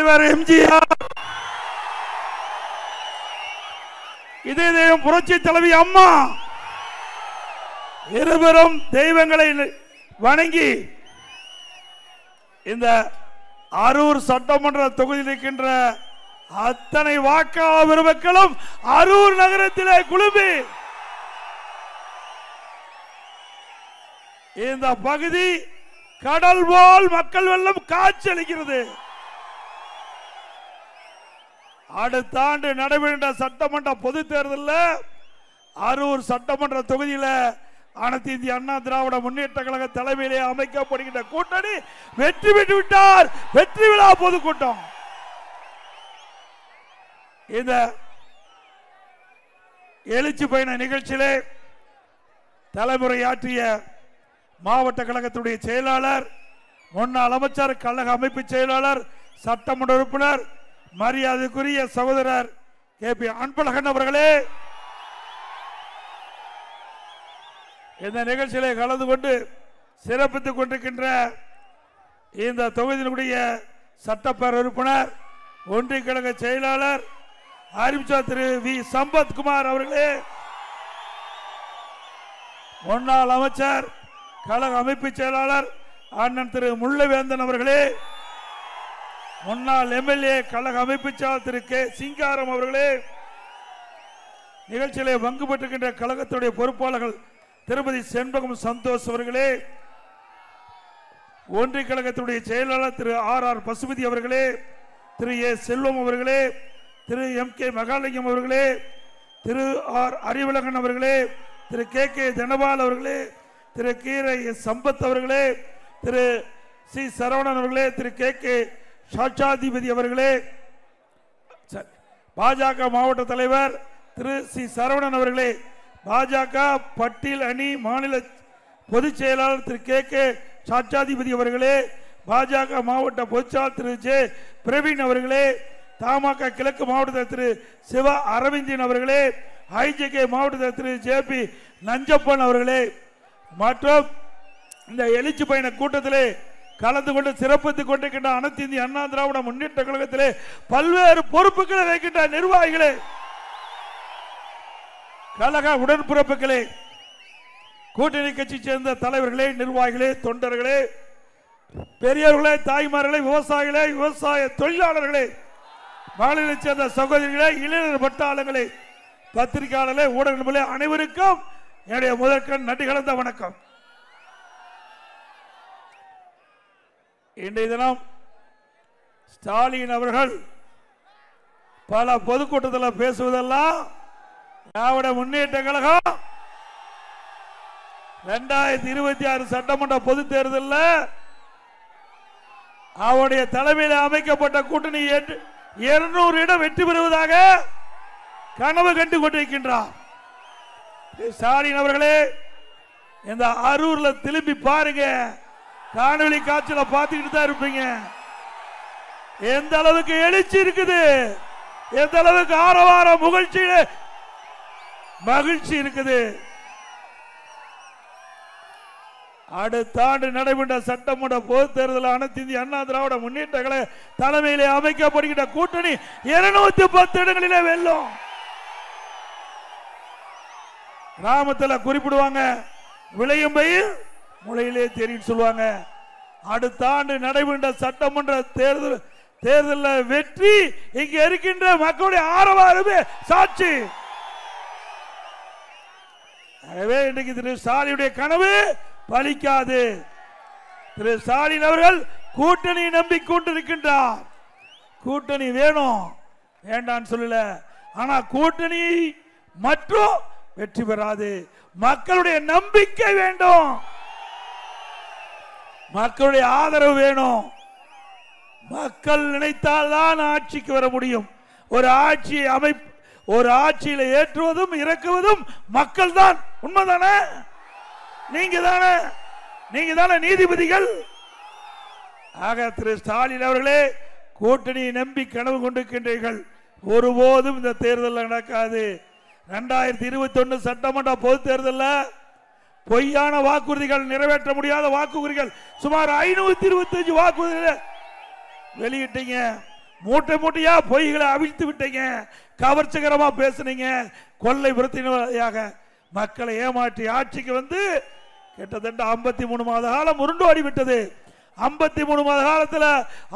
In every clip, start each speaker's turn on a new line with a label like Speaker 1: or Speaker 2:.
Speaker 1: எம்ஜிஆர், இதே தெய்வம் புரட்சி தலைவி அம்மா இருவரும் தெய்வங்களை வணங்கி இந்த அரூர் சட்டமன்ற தொகுதியில் இருக்கின்ற அத்தனை வாக்காளர் பெருமக்களும் அரூர் நகரத்திலே குழுமி இந்த பகுதி கடல் போல் மக்கள் வெள்ளம் காட்சியளிக்கிறது. அடுத்த ஆண்டு நடைபெறுகின்ற சட்டமன்ற பொது தேர்தலில் அரூர் சட்டமன்ற தொகுதியில் அனைத்து இந்திய அண்ணா திராவிட முன்னேற்ற கழக தலைமையிலே அமைக்கப்படுகின்ற கூட்டணி வெற்றி பெற்று விட்டார். வெற்றி விழா பொதுக்கூட்டம். இந்த எழுச்சி பயண நிகழ்ச்சியிலே தலைமுறையாற்றிய மாவட்ட கழகத்துடைய செயலாளர், முன்னாள் அமைச்சர், கழக அமைப்பு செயலாளர், சட்டமன்ற உறுப்பினர், மரியாதைக்குரிய சகோதரர் KP அன்பழகன் அவர்களே, இந்த நிகழ்ச்சியிலே கலந்து கொண்டு சிறப்பித்துக் கொண்டிருக்கின்ற இந்த தொகுதியினுடைய சட்டப்பேரவை உறுப்பினர், ஒன்றிய கழக செயலாளர் அறிவிச்சார் திரு வி சம்பத்குமார் அவர்களே, முன்னாள் அமைச்சர், கழக அமைப்பு செயலாளர் அண்ணன் திரு முள்ளவேந்தன் அவர்களே, முன்னாள் MLA கழக அமைப்பு செயலாளர் திரு K சிங்காரம் அவர்களே, நிகழ்ச்சியிலே பங்கு பெற்றிருக்கின்ற கழகத்துடைய பொறுப்பாளர்கள் திருமதி செண்பகம் சந்தோஷ் அவர்களே, ஒன்றிய கழகத்துடைய செயலாளர் திரு RR பசுபதி அவர்களே, திரு A செல்வம் அவர்களே, திரு MK மகாலிங்கம் அவர்களே, திரு R அறிவழகன் அவர்களே, திரு KK தனபால் அவர்களே, திரு கீரை சம்பத் அவர்களே, திரு சி சரவணன் அவர்களே, திரு KK சாட்சாதிபதி அவர்களே, பாஜக மாவட்ட தலைவர் திரு சி சரவணன் அவர்களே, பாஜக பட்டியல் அணி மாநில பொதுச் செயலாளர் திரு KK சாட்சாதிபதி அவர்களே, பாஜக மாவட்ட பொதுச்செயலாளர் திரு J பிரவீன் அவர்களே, தமாக கிழக்கு மாவட்ட திரு சிவ அரவிந்தன் அவர்களே, IJK மாவட்ட திரு JP நஞ்சப்பன் அவர்களே மற்றும் இந்த எழுச்சி பயண கூட்டத்திலே கலந்து கொண்டு சிறப்பித்துக் கொண்டிருக்கின்ற அனைத்து இந்திய அண்ணா திராவிட முன்னேற்ற கழகத்திலே பல்வேறு பொறுப்புகளை வைக்கின்ற நிர்வாகிகளே, கழக உடன்பிறப்புகளே, கூட்டணி கட்சி சேர்ந்த தலைவர்களே, நிர்வாகிகளே, தொண்டர்களே, பெரியவர்களே, தாய்மார்களே, விவசாயிகளே, விவசாய தொழிலாளர்களே, மாநிலத்தை சேர்ந்த சகோதரிகளே, இளைஞர் பட்டாளங்களே, பத்திரிகையாளர்களே, ஊடகங்களே, அனைவருக்கும் என்னுடைய முதற்கண் நன்றி கலந்த வணக்கம். இன்றைய தினம் ஸ்டாலின் அவர்கள் பல பொதுக்கூட்டத்தில் பேசுவதெல்லாம் திராவிட முன்னேற்ற கழகம் 2026 சட்டமன்ற பொது தேர்தலில் அவருடைய தலைமையில் அமைக்கப்பட்ட கூட்டணி 200 இடம் வெற்றி பெறுவதாக கனவு கண்டு கொண்டிருக்கின்றார். ஸ்டாலின் அவர்களே, இந்த அரூர்ல திரும்பி பாருங்க, காணொலி காட்சியில பார்த்துக்கிட்டு தான் இருப்பீங்க. எந்த அளவுக்கு எழுச்சி இருக்குது, எந்த அளவுக்கு ஆரவார மகிழ்ச்சி இருக்குது. அடுத்த ஆண்டு நடைபெற்ற சட்டமன்ற பொது தேர்தல் அனைத்து இந்திய அண்ணா திராவிட முன்னேற்ற கழக தலைமையிலே அமைக்கப்படுகின்ற கூட்டணி 210 இடங்களிலே வெல்லும். கிராமத்தில் குறிப்பிடுவாங்க, விளையும் பயிர் முளையிலே தெரியும் சொல்லுவாங்க. அடுத்த ஆண்டு நடைபெற்ற சட்டமன்ற தேர்தலில் வெற்றி இங்க இருக்கின்ற மக்களுடைய ஆரவாரமே சாட்சி. எனவே இன்றைக்கு திரு ஸ்டாலினுடைய கனவு பலிக்காது. திரு ஸ்டாலின் அவர்கள் கூட்டணி நம்பிக்கொண்டிருக்கின்றார். கூட்டணி வேணும் வேண்டான்னு சொல்லல, ஆனா கூட்டணி மற்றும் வெற்றி பெறாது. மக்களுடைய நம்பிக்கை வேண்டும், மக்களுடைய ஆதரவு வேணும். மக்கள் நினைத்தால் தான் ஆட்சிக்கு வர முடியும். ஒரு ஆட்சியில் ஏற்றுவதும் இறக்குவதும் மக்கள் தான். உண்மைதானே? நீங்க தானே நீதிபதிகள். ஆக திரு ஸ்டாலின் அவர்களே, கூட்டணியை நம்பி கனவு கொண்டிருக்கின்றீர்கள். ஒருபோதும் இந்த தேர்தல் நடக்காது. 2021 சட்டமன்ற பொது தேர்தலில் பொய்யான வாக்குறுதிகள், நிறைவேற்ற முடியாத வாக்குறுதிகள் சுமார் 525 வாக்குறுதிகள் வெளியிட்டீங்க. மூட்டை மூட்டையா பொய்களை அவிழ்த்து விட்டீங்க, கவர்ச்சிகரமா பேசுனீங்க, கொள்ளை விருத்தியாக மக்களை ஏமாற்றி ஆட்சிக்கு வந்து கிட்டத்தட்ட 53 மாத காலம் உருண்டோடி விட்டது. 53 மாத காலத்தில்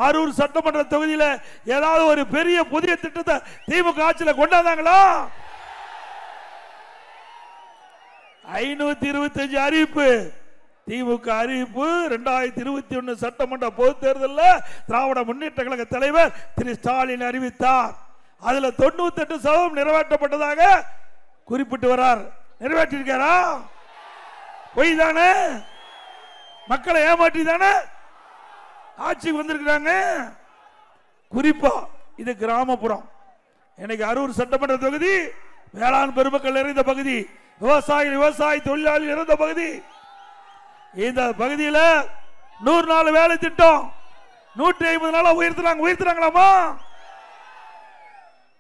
Speaker 1: அரூர் சட்டமன்ற தொகுதியில் ஏதாவது ஒரு பெரிய புதிய திட்டத்தை திமுக ஆட்சியில் கொண்டாந்தாங்களா? 525 அறிவிப்பு திமுக அறிவிப்பு 2021 சட்டமன்ற பொதுத் தேர்தலில் திராவிட முன்னேற்ற கழக தலைவர் திரு ஸ்டாலின் அறிவித்தார். அதுல 98% நிறைவேற்றப்பட்டதாக குறிப்பிட்டு வரார். நிறைவேற்றிருக்காரா? பொய் தானே, மக்களை ஏமாற்றி தானே ஆட்சிக்கு வந்திருக்கிறாங்க. குறிப்பா இது கிராமப்புறம். இன்னைக்கு அரூர் சட்டமன்ற தொகுதி வேளாண் பெருமக்கள் நிறைந்த பகுதி, விவசாய தொழிலாளி நிறைந்த பகுதி. இந்த பகுதியில் 100 நாள் வேலை திட்டம் 150 நாளா உயர்த்துறாங்களாமா?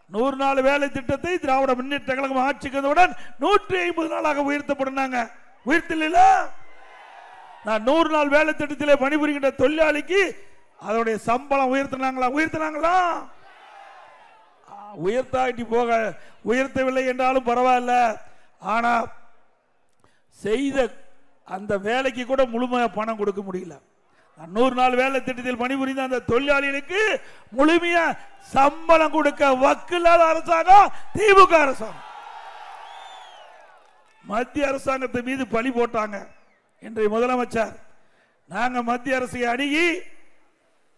Speaker 1: 100 நாள் வேலை திட்டத்தை திராவிட முன்னேற்ற கழகம் ஆட்சிக்கு வந்தவுடன் 150 நாளாக உயர்த்தப்படும். உயர்த்தல, நான் 100 நாள் வேலை திட்டத்திலே பணிபுரிகின்ற தொழிலாளிக்கு அதனுடைய சம்பளம் உயர்த்தினாங்களா? உயர்த்தாட்டி போக உயர்த்தவில்லை என்றாலும் பரவாயில்ல. ஆனா செய்த அந்த வேலைக்கு கூட முழுமையாக பணம் கொடுக்க முடியல. 100 நாள் வேலை திட்டத்தில் பணிபுரிந்த அந்த தொழிலாளிகளுக்கு முழுமையா சம்பளம் கொடுக்க வக்கில்லாத அரசாங்கம் திமுக அரசாங்கம். மத்திய அரசாங்கத்தை மீது பழி போட்டாங்க. இன்றைய முதலமைச்சர் நாங்க மத்திய அரசை அணுகி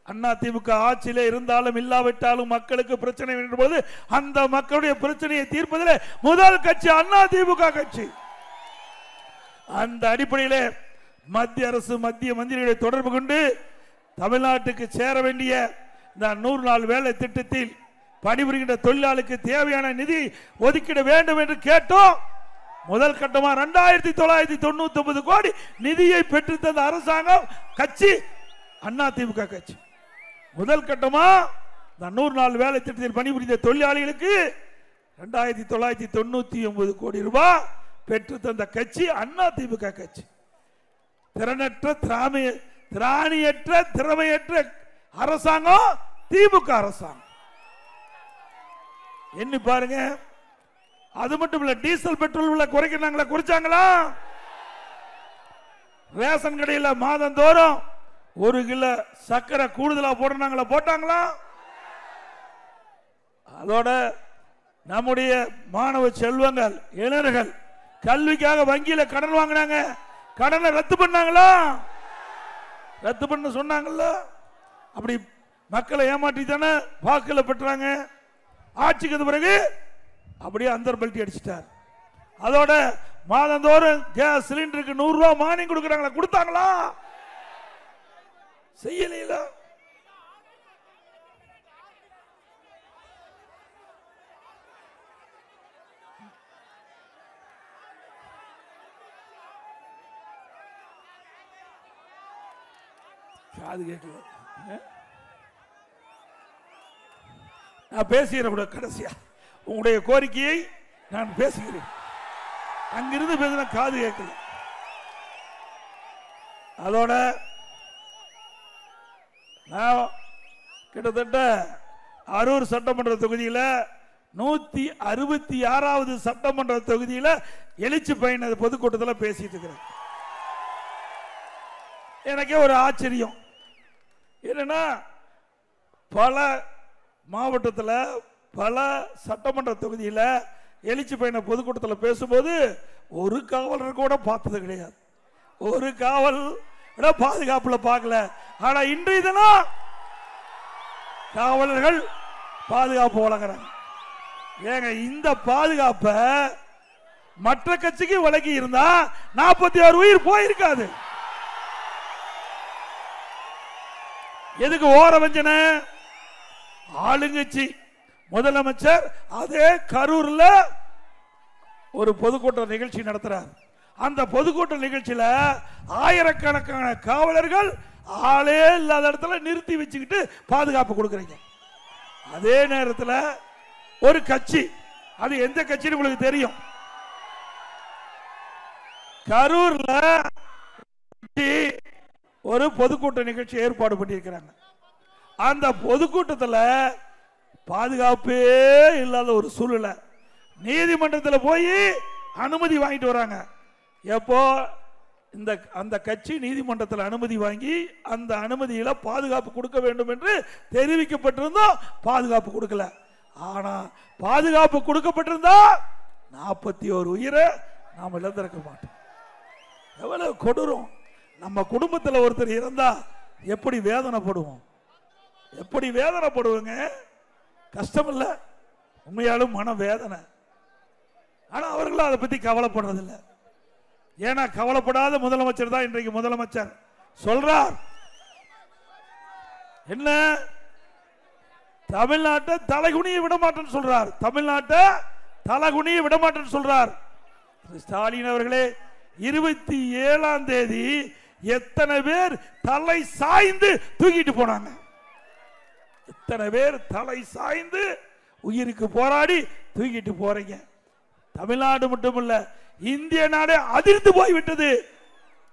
Speaker 1: அண்ணா திமுக ஆட்சியிலே இருந்தாலும் இல்லாவிட்டாலும் மக்களுக்கு பிரச்சனை போது அந்த மக்களுடைய பிரச்சனையை தீர்ப்பதில் முதல் கட்சி அண்ணா திமுக கட்சி. அந்த அடிப்படையில் மத்திய அரசு மத்திய மந்திரிகளை தொடர்பு கொண்டு தமிழ்நாட்டுக்கு சேர வேண்டிய இந்த 100 நாள் வேலை திட்டத்தில் பணிபுரிகின்ற தொழிலாளிக்கு தேவையான நிதி ஒதுக்கிட வேண்டும் என்று கேட்டோம். முதல் கட்டமா 2999 கோடி நிதியை பெற்று தந்த அரசாங்கம் கட்சி அண்ணா திமுக கட்சி. முதல் கட்டமா 100 நாள் வேலை திட்டத்தில் பணிபுரிந்த தொழிலாளிகளுக்கு 2999 கோடி ரூபாய் பெற்று தந்த கட்சி அண்ணா திமுக கட்சி. திறனற்ற திராணியற்ற திறமையற்ற அரசாங்கம் திமுக அரசாங்கம். எண்ணி பாருங்க. அது மட்டும் இல்ல, டீசல் பெட்ரோல் விலை குறைச்சாங்களா? ரேஷன் கடையில் மாதந்தோறும் 1 கிலோ சக்கரை கூடுதலா போட்டாங்களா? அதோட நம்முடைய மாணவ செல்வங்கள் இளைஞர்கள் கல்விக்காக வங்கியில கடன் வாங்கினாங்க. கடனை ரத்து பண்ணாங்களா? ரத்து பண்ண சொன்னாங்கல்ல. அப்படி மக்களை ஏமாற்றி தானே வாக்குல பெற்றாங்க. ஆட்சிக்கு பிறகு அப்படியே அந்தர் பல்ட்டி அடிச்சிட்டார். அதோட மாதந்தோறும் கேஸ் சிலிண்டருக்கு 100 ரூபாய் மானியம் கொடுக்கறாங்களா? கொடுத்தாங்களா? செய்யல. காது கேட்கல. நான் பேசுகிறேன். கடைசியா உங்களுடைய கோரிக்கையை நான் பேசுகிறேன். அங்கிருந்து பேசின காது கேட்கல. அதோட நான் கிட்டத்தட்ட அரூர் சட்டமன்ற தொகுதியில் 166வது சட்டமன்ற தொகுதியில் எழுச்சி பயண பொதுக்கூட்டத்தில் பேசிட்டு இருக்கிறேன். எனக்கே ஒரு ஆச்சரியம் என்னன்னா, பல மாவட்டத்தில் பல சட்டமன்ற தொகுதியில் எழுச்சி பயண பொதுக்கூட்டத்தில் பேசும்போது ஒரு காவலர் கூட பார்த்தது கிடையாது. ஒரு காவல் பாதுகாப்புல பார்க்கல. ஆனா இன்றைய தினம் காவலர்கள் பாதுகாப்பு வழங்குறாங்க. ஏங்க, இந்த பாதுகாப்பை மற்ற கட்சிக்கு வழங்கி இருந்தா 46 உயிர் போயிருக்காது. எதுக்கு ஓர வஞ்சனை? ஆளுங்கட்சி முதலமைச்சர் அதே கரூர்ல ஒரு பொதுக்கூட்ட நிகழ்ச்சி நடத்துறார். அந்த பொதுக்கூட்ட நிகழ்ச்சியில ஆயிரக்கணக்கான காவலர்கள் ஆளே இல்லாத இடத்துல நிறுத்தி வச்சுக்கிட்டு பாதுகாப்பு கொடுக்கறீங்க. அதே நேரத்தில் ஒரு கட்சி, அது எந்த கட்சின்னு உங்களுக்கு தெரியும், கரூர்ல ஒரு பொதுக்கூட்ட நிகழ்ச்சி ஏற்பாடு பண்ணியிருக்கிறாங்க. அந்த பொதுக்கூட்டத்தில் பாதுகாப்பே இல்லாத ஒரு சூழ்நிலை. நீதிமன்றத்தில் போய் அனுமதி வாங்கிட்டு வராங்க. எப்போ அந்த கட்சி நீதிமன்றத்தில் அனுமதி வாங்கி அந்த அனுமதியில பாதுகாப்பு கொடுக்க வேண்டும் என்று தெரிவிக்கப்பட்டிருந்தோம். பாதுகாப்பு கொடுக்கல. ஆனா பாதுகாப்பு கொடுக்கப்பட்டிருந்தா 41 உயிரை நாம் இழந்திருக்க மாட்டோம். எவ்வளவு கொடூரம்! நம்ம குடும்பத்தில் ஒருத்தர் இறந்தா எப்படி வேதனைப்படுவோம்? எப்படி வேதனைப்படுவோங்க? கஷ்டம் இல்ல, உண்மையாலும் மன வேதனை. ஆனா அவர்களும் அதை பத்தி கவலைப்படுறதில்லை. ஏன்னா கவலைப்படாத முதலமைச்சர் தான் இன்றைக்கு முதலமைச்சர். சொல்றார் என்ன? தமிழ்நாட்டை தலைகுனிய விடமாட்டேன்னு சொல்றார். தமிழ்நாட்டை தலைகுனிய விடமாட்டேன்னு சொல்றார். ஸ்டாலின் அவர்களே, 27ஆம் தேதி எத்தனை பேர் தலை சாய்ந்து தூக்கிட்டு போனாங்க? எத்தனை பேர் தலை சாய்ந்து உயிருக்கு போராடி தூக்கிட்டு போறீங்க? தமிழ்நாடு மட்டுமல்ல, இந்திய நாடே அதிர்ந்து போய்விட்டது.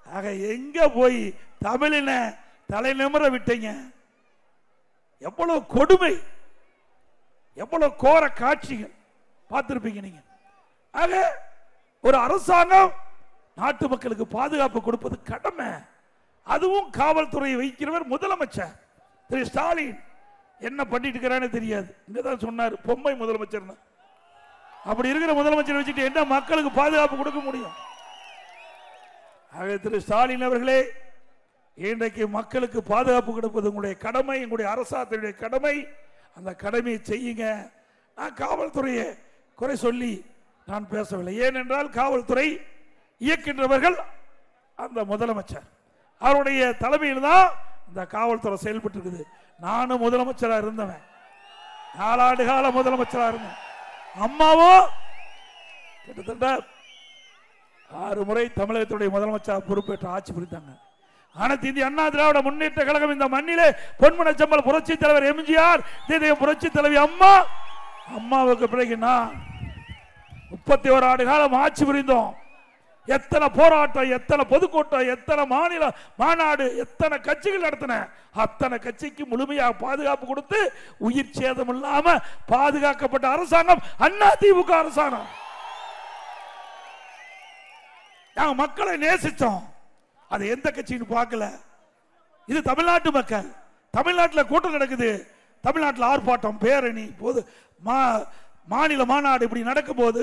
Speaker 1: ஆக எங்க போய் தமிழின தலை நிமிர விட்டீங்க? எவ்வளவு கொடுமை, எவ்வளவு கோர காட்சிகள் பார்த்திருப்பீங்க நீங்க. ஆக ஒரு அரசாங்கம் நாட்டு மக்களுக்கு பாதுகாப்பு கொடுப்பது கடமை. அதுவும் காவல்துறையை வைக்கிறவர் முதலமைச்சர் திரு ஸ்டாலின். என்ன பண்ணிட்டு இருக்கிறான்னு தெரியாது. இங்கதான் சொன்னார் பொம்மை முதலமைச்சர். அப்படி இருக்கிற முதலமைச்சர் வச்சுட்டு என்ன மக்களுக்கு பாதுகாப்பு கொடுக்க முடியும்? ஆக திரு ஸ்டாலின் அவர்களே, இன்றைக்கு மக்களுக்கு பாதுகாப்பு கொடுப்பது உங்களுடைய கடமை, உங்களுடைய அரசாங்கத்தினுடைய கடமை. அந்த கடமையை செய்யுங்க. நான் காவல்துறையை குறை சொல்லி நான் பேசவில்லை. ஏனென்றால் காவல்துறை இயக்கின்றவர்கள் அந்த முதலமைச்சர், அவருடைய தலைமையில் தான் இந்த காவல்துறை செயல்பட்டு இருக்குது. நானும் முதலமைச்சராக இருந்தவன், 4 ஆண்டு கால முதலமைச்சராக இருந்தேன். அம்மாவோ கிட்டத்தட்ட 6 முறை தமிழகத்துடைய முதலமைச்சர் பொறுப்பேற்று ஆட்சி புரிந்தாங்க. அனைத்து இந்திய அண்ணா திராவிட முன்னேற்ற கழகம் இந்த மண்ணிலே பொன்மன செம்மல் புரட்சி தலைவர் எம்ஜிஆர், புரட்சி தலைவி அம்மா, அம்மாவுக்கு பிறகு நான் 31 ஆண்டு காலம் ஆட்சி புரிந்தோம். எத்தனை போராட்டம், எத்தனை பொதுக்கூட்டம், எத்தனை மாநில மாநாடு, எத்தனை கட்சிகள் நடத்தின. அத்தனை கட்சிக்கு முழுமையாக பாதுகாப்பு கொடுத்து உயிர் சேதம் இல்லாம பாதுகாக்கப்பட்ட அரசாங்கம் அண்ணா திமுக அரசாங்கம். நாங்க மக்களை நேசிச்சோம். அது எந்த கட்சின்னு பார்க்கல. இது தமிழ்நாட்டு மக்கள். தமிழ்நாட்டில் கூட்டம் நடக்குது, தமிழ்நாட்டில் ஆர்ப்பாட்டம், பேரணி, போது மாநில மாநாடு இப்படி நடக்கும் போது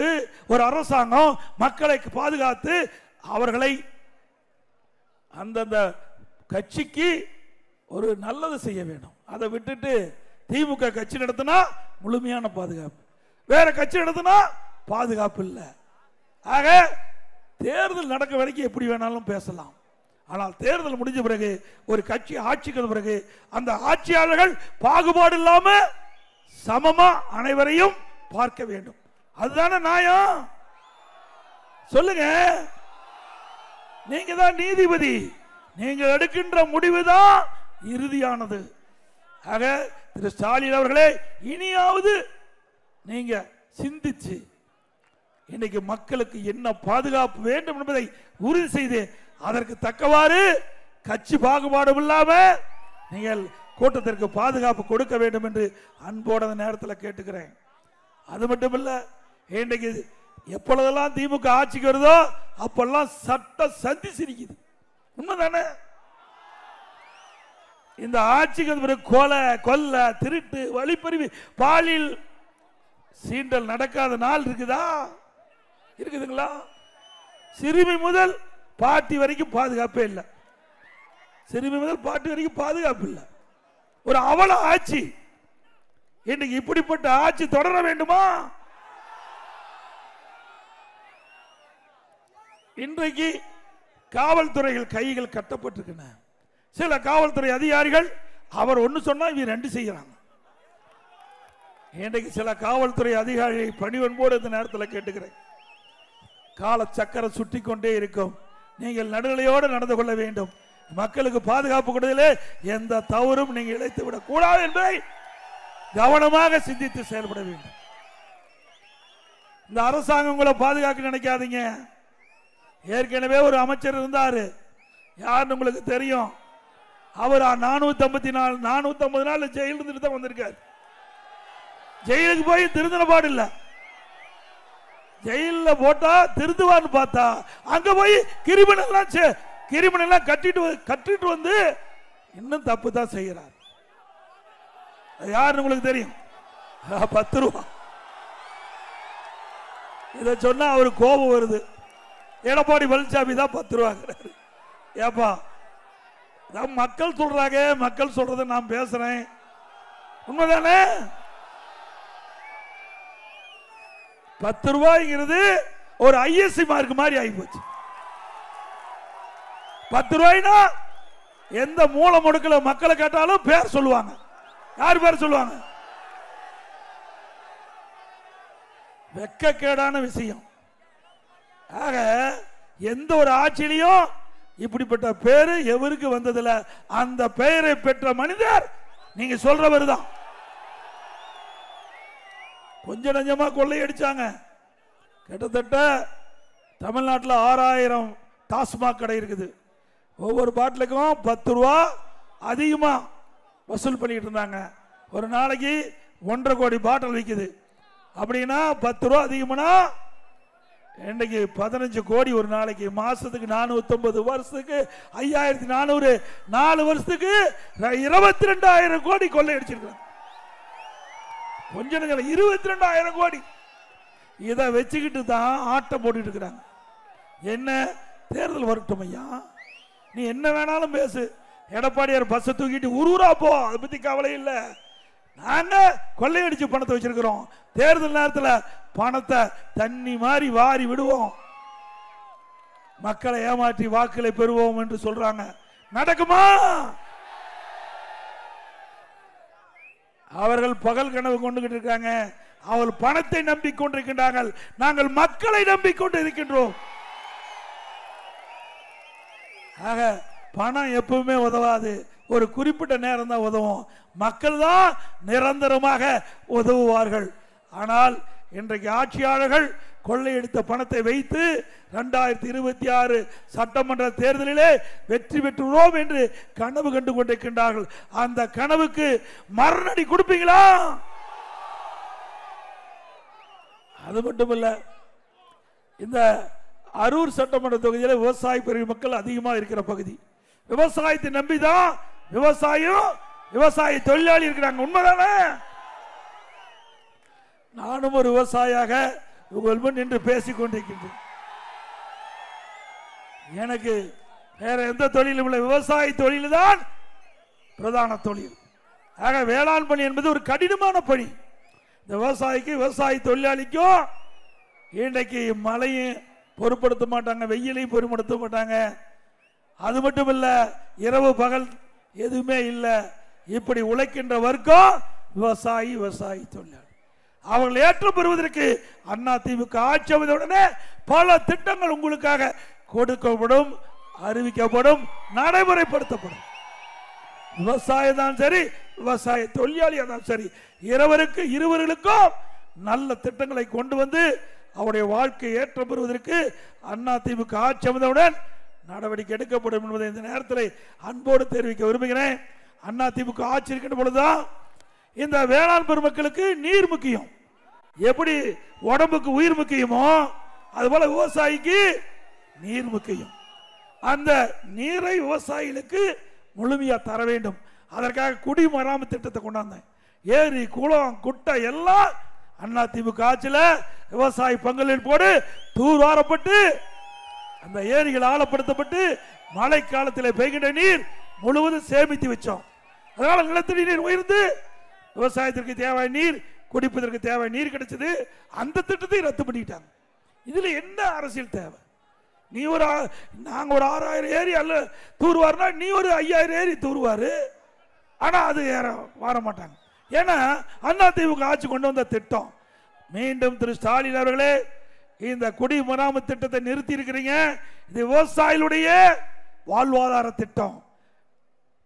Speaker 1: ஒரு அரசாங்கம் மக்களை பாதுகாத்து அவர்களை அந்தந்த கட்சிக்கு ஒரு நல்லது செய்ய வேண்டும். அதை விட்டுட்டு திமுக கட்சி நடத்தினா முழுமையான பாதுகாப்பு, வேற கட்சி நடத்தினா பாதுகாப்பு இல்லை. ஆக தேர்தல் நடக்க வரைக்கும் எப்படி வேணாலும் பேசலாம். ஆனால் தேர்தல் முடிஞ்ச பிறகு ஒரு கட்சி ஆட்சிக்கு வந்த பிறகு அந்த ஆட்சியாளர்கள் பாகுபாடு இல்லாம சமமா அனைவரையும் பார்க்க வேண்டும். அதுதானே நியாயம்? சொல்லுங்க. நீங்க தான் நீதிபதி, நீங்கள் எடுக்கின்ற முடிவுதான் இறுதியானது. ஆக திரு ஸ்டாலின் அவர்களே, இனியாவது நீங்க சிந்திச்சு இன்னைக்கு மக்களுக்கு என்ன பாதுகாப்பு வேண்டும் என்பதை உறுதி செய்து அதற்கு தக்கவாறு கட்சி பாகுபாடு இல்லாம நீங்கள் கூட்டத்திற்கு பாதுகாப்பு கொடுக்க வேண்டும் என்று அன்போட நேரத்தில் கேட்டுக்கிறேன். அது மட்டுமல்ல, இன்றைக்கு எப்பொழுதெல்லாம் திமுக ஆட்சிக்கு வருதோ அப்பெல்லாம் சட்ட சந்தி சிரிக்குது. உண்மைதானே? இந்த ஆட்சிக்கு கொலை, கொல்ல, திருட்டு, வழிப்பறிவு, பாலியல் சீண்டல் நடக்காத நாள் இருக்குதா? இருக்குதுங்களா? சிறுமி முதல் பாட்டி வரைக்கும் பாதுகாப்பே இல்லை. சிறுமி முதல் பாட்டி வரைக்கும் பாதுகாப்பு இல்லை. ஒரு அவல ஆட்சி. இன்னைக்கு இப்படிப்பட்ட ஆட்சி தொடர வேண்டுமா? இன்றைக்கு காவல்துறைகள் கைகள் கட்டப்பட்டிருக்கின்றன. சில காவல்துறை அதிகாரிகள் அவர் ஒன்னு சொன்னா இவங்க 2 செய்யறாங்க. இன்றைக்கு சில காவல்துறை அதிகாரிகளை பணிவன்போடு இந்த நேரத்தில் கேட்டுக்கிறேன். கால சக்கரம் சுட்டி கொண்டே இருக்கும். நீங்கள் நடுநிலையோடு நடந்து கொள்ள வேண்டும். மக்களுக்கு பாதுகாப்பு கொடுத்ததிலே எந்த தவறும் நீங்கள் இழைத்து விடக் கூடாது என்பதை கவனமாக சிந்தித்து செயல்பட வேண்டும். இந்த அரசாங்கம் உங்களை பாதுகாக்க நினைக்காதீங்க. ஏற்கனவே ஒரு அமைச்சர் இருந்தாரு, யாருன்னு உங்களுக்கு தெரியும். அவர் 450 நாள் ஜெயில இருந்துட்டு தான் வந்திருக்காரு. ஜெயிலுக்கு போய் திருந்தின பாடு இல்ல. ஜெயில போட்டா திருந்துவான்னு பார்த்தா அங்க போய் கிரிமினல் கட்டிட்டு வந்து இன்னும் தப்பு தான் செய்யறார். யாருன்னு உங்களுக்கு தெரியும்? 10 ரூபா. இதை சொன்னா அவரு கோபம் வருது. எடப்பாடி பழனிசாமி தான் 10 ரூபா. ஏப்பா மக்கள் சொல்றாங்க, மக்கள் சொல்றதை நான் பேசுறேன், உண்மைதானே? 10 ரூபாய்ங்கிறது ஒரு ஐஎஸ்சி மார்க் மாதிரி ஆகி போச்சு. 10 ரூபாய்னா எந்த மூல முடுக்கல மக்களை கேட்டாலும் பேர் சொல்லுவாங்க. யார் பேர் சொல்லுவாங்க? வெக்கக்கேடான விஷயம். ஆக எந்த ஒரு ஆட்சியிலையும் இப்படிப்பட்ட பேரு எவருக்கு வந்ததில்ல. அந்த பெயரை பெற்ற மனிதர் நீங்க சொல்றவர் தான். கொஞ்சம் நஞ்சமா கொள்ளையடிச்சாங்க. கிட்டத்தட்ட தமிழ்நாட்டில் 6000 டாஸ்மாக் கடை இருக்குது. ஒவ்வொரு பாட்டிலுக்கும் 10 ரூபா அதிகமா வசூல் பண்ணிட்டு இருந்தாங்க. ஒரு நாளைக்கு 1.5 கோடி பாட்டில் விற்குது. அப்படின்னா 10 ரூபா அதிகம்னா இன்னைக்கு 15 கோடி ஒரு நாளைக்கு. மாசத்துக்கு 450, வருஷத்துக்கு 5400, 4 வருஷத்துக்கு 22,000 கோடி கொள்ளையடிச்சிருக்காங்க. கொஞ்சம் 22,000 கோடி. இதை வச்சுக்கிட்டு தான் ஆட்டம் போட்டுட்டு இருக்கிறாங்க. என்ன தேர்தல் வரட்டும் ஐயா, நீ என்ன வேணாலும் பேசு. எடப்பாடியார் பஸ்ஸை தூக்கிட்டு ஊரூரா போ, அதை பத்தி கவலை இல்லை. நாங்க கொள்ளையடிச்சு பணத்தை வச்சிருக்கிறோம். தேர்தல் நேரத்தில் பணத்தை தண்ணி மாதிரி வாரி விடுவோம், மக்களை ஏமாற்றி வாக்குகளை பெறுவோம் என்று சொல்றாங்க. நடக்குமா? அவர்கள் பகல் கனவு கொண்டுகிட்டு இருக்காங்க. அவர்கள் பணத்தை நம்பிக்கொண்டிருக்கின்றார்கள். நாங்கள் மக்களை நம்பிக்கொண்டு இருக்கின்றோம். ஆக பணம் எப்பவுமே உதவாது. ஒரு குறிப்பிட்ட நேரம் தான் உதவும். மக்கள் தான் நிரந்தரமாக உதவுவார்கள். ஆனால் இன்றைக்கு ஆட்சியாளர்கள் கொள்ளையடித்த பணத்தை வைத்து 2026 சட்டமன்ற தேர்தலிலே வெற்றி பெற்றுள்ளோம் என்று கனவு கண்டு கொண்டிருக்கின்றார்கள். அந்த கனவுக்கு மரணடி கொடுப்பீங்களா? அது மட்டுமல்ல, இந்த அரூர் சட்டமன்ற தொகுதியில் விவசாய பிரிவு மக்கள் அதிகமாக இருக்கிற பகுதி. விவசாயத்தை நம்பிதான் விவசாய தொழிலாளி இருக்கிறாங்க. உண்மைதானே? நானும் ஒரு விவசாயியாக உங்கள் முன் நின்று பேசிக் கொண்டிருக்கின்றேன். எனக்கு வேற எந்த தொழிலும் இல்லை, விவசாய தொழில் தான் பிரதான தொழில். ஆக வேளாண் பணி என்பது ஒரு கடினமான பணி. இந்த விவசாயிக்கு, விவசாய தொழிலாளிக்கும் இன்றைக்கு மழையும் பொருட்படுத்த மாட்டாங்க, வெயிலையும் பொருட்படுத்த மாட்டாங்க. அது மட்டும் இல்ல, இரவு பகல் எதுவுமே இல்லை. இப்படி உழைக்கின்ற வர்க்கம் விவசாயி தொழிலாளி. அவர்கள் ஏற்றம் பெறுவதற்கு அதிமுக ஆட்சி அமைந்தவுடனே பல திட்டங்கள் உங்களுக்காக கொடுக்கப்படும், அறிவிக்கப்படும், நடைமுறைப்படுத்தப்படும். விவசாயம் தான் சரி, விவசாய தொழிலாளியாக தான் சரி, இருவருக்கும் நல்ல திட்டங்களை கொண்டு வந்து அவருடைய வாழ்க்கை ஏற்றம் பெறுவதற்கு அதிமுக ஆட்சி அமைந்தவுடன் நடவடிக்கை எடுக்கப்படும் என்பதை இந்த நேரத்தில் அன்போடு தெரிவிக்க விரும்புகிறேன். அதிமுக ஆட்சி இருக்கின்ற பொழுதுதான் இந்த வேளாண் பெருமக்களுக்கு நீர் முக்கியம். எப்படி உடம்புக்கு உயிர் முக்கியமோ அதுபோல விவசாயிக்கு நீர் முக்கியம். அந்த நீரை விவசாயிகளுக்கு முழுமையா தர வேண்டும். அதற்காக குடிமராமத்து திட்டத்தை கொண்டாந்தேன். ஏரி, குளம், குட்டை எல்லாம் அதிமுக ஆட்சியில் விவசாய பங்களிப்போடு தூர்வாரப்பட்டு அந்த ஏரிகள் ஆழப்படுத்தப்பட்டு மழை காலத்தில் பெய்கின்ற நீர் முழுவதும் சேமித்து வச்சோம். அதனால நிலத்தடி நீர் உயர்ந்து விவசாயத்திற்கு தேவையான நீர், குடிப்பதற்கு தேவை நீர் கிடைச்சது. அந்த திட்டத்தை ரத்து பண்ணிட்டாங்க. இதுல என்ன அரசியல் தேவை? நீ நாங்க ஒரு 6000 ஏரி அல்ல தூர்வாருனா நீ ஒரு 5000 ஏரி தூர்வாரு. ஆனா அது வர மாட்டாங்க. ஏன்னா அதிமுக ஆட்சி கொண்டு வந்த திட்டம். மீண்டும் திரு ஸ்டாலின் அவர்களே, இந்த குடிமராமத்து திட்டத்தை நிறுத்தி இருக்கிறீங்க. இது விவசாயிகளுடைய வாழ்வாதார திட்டம்.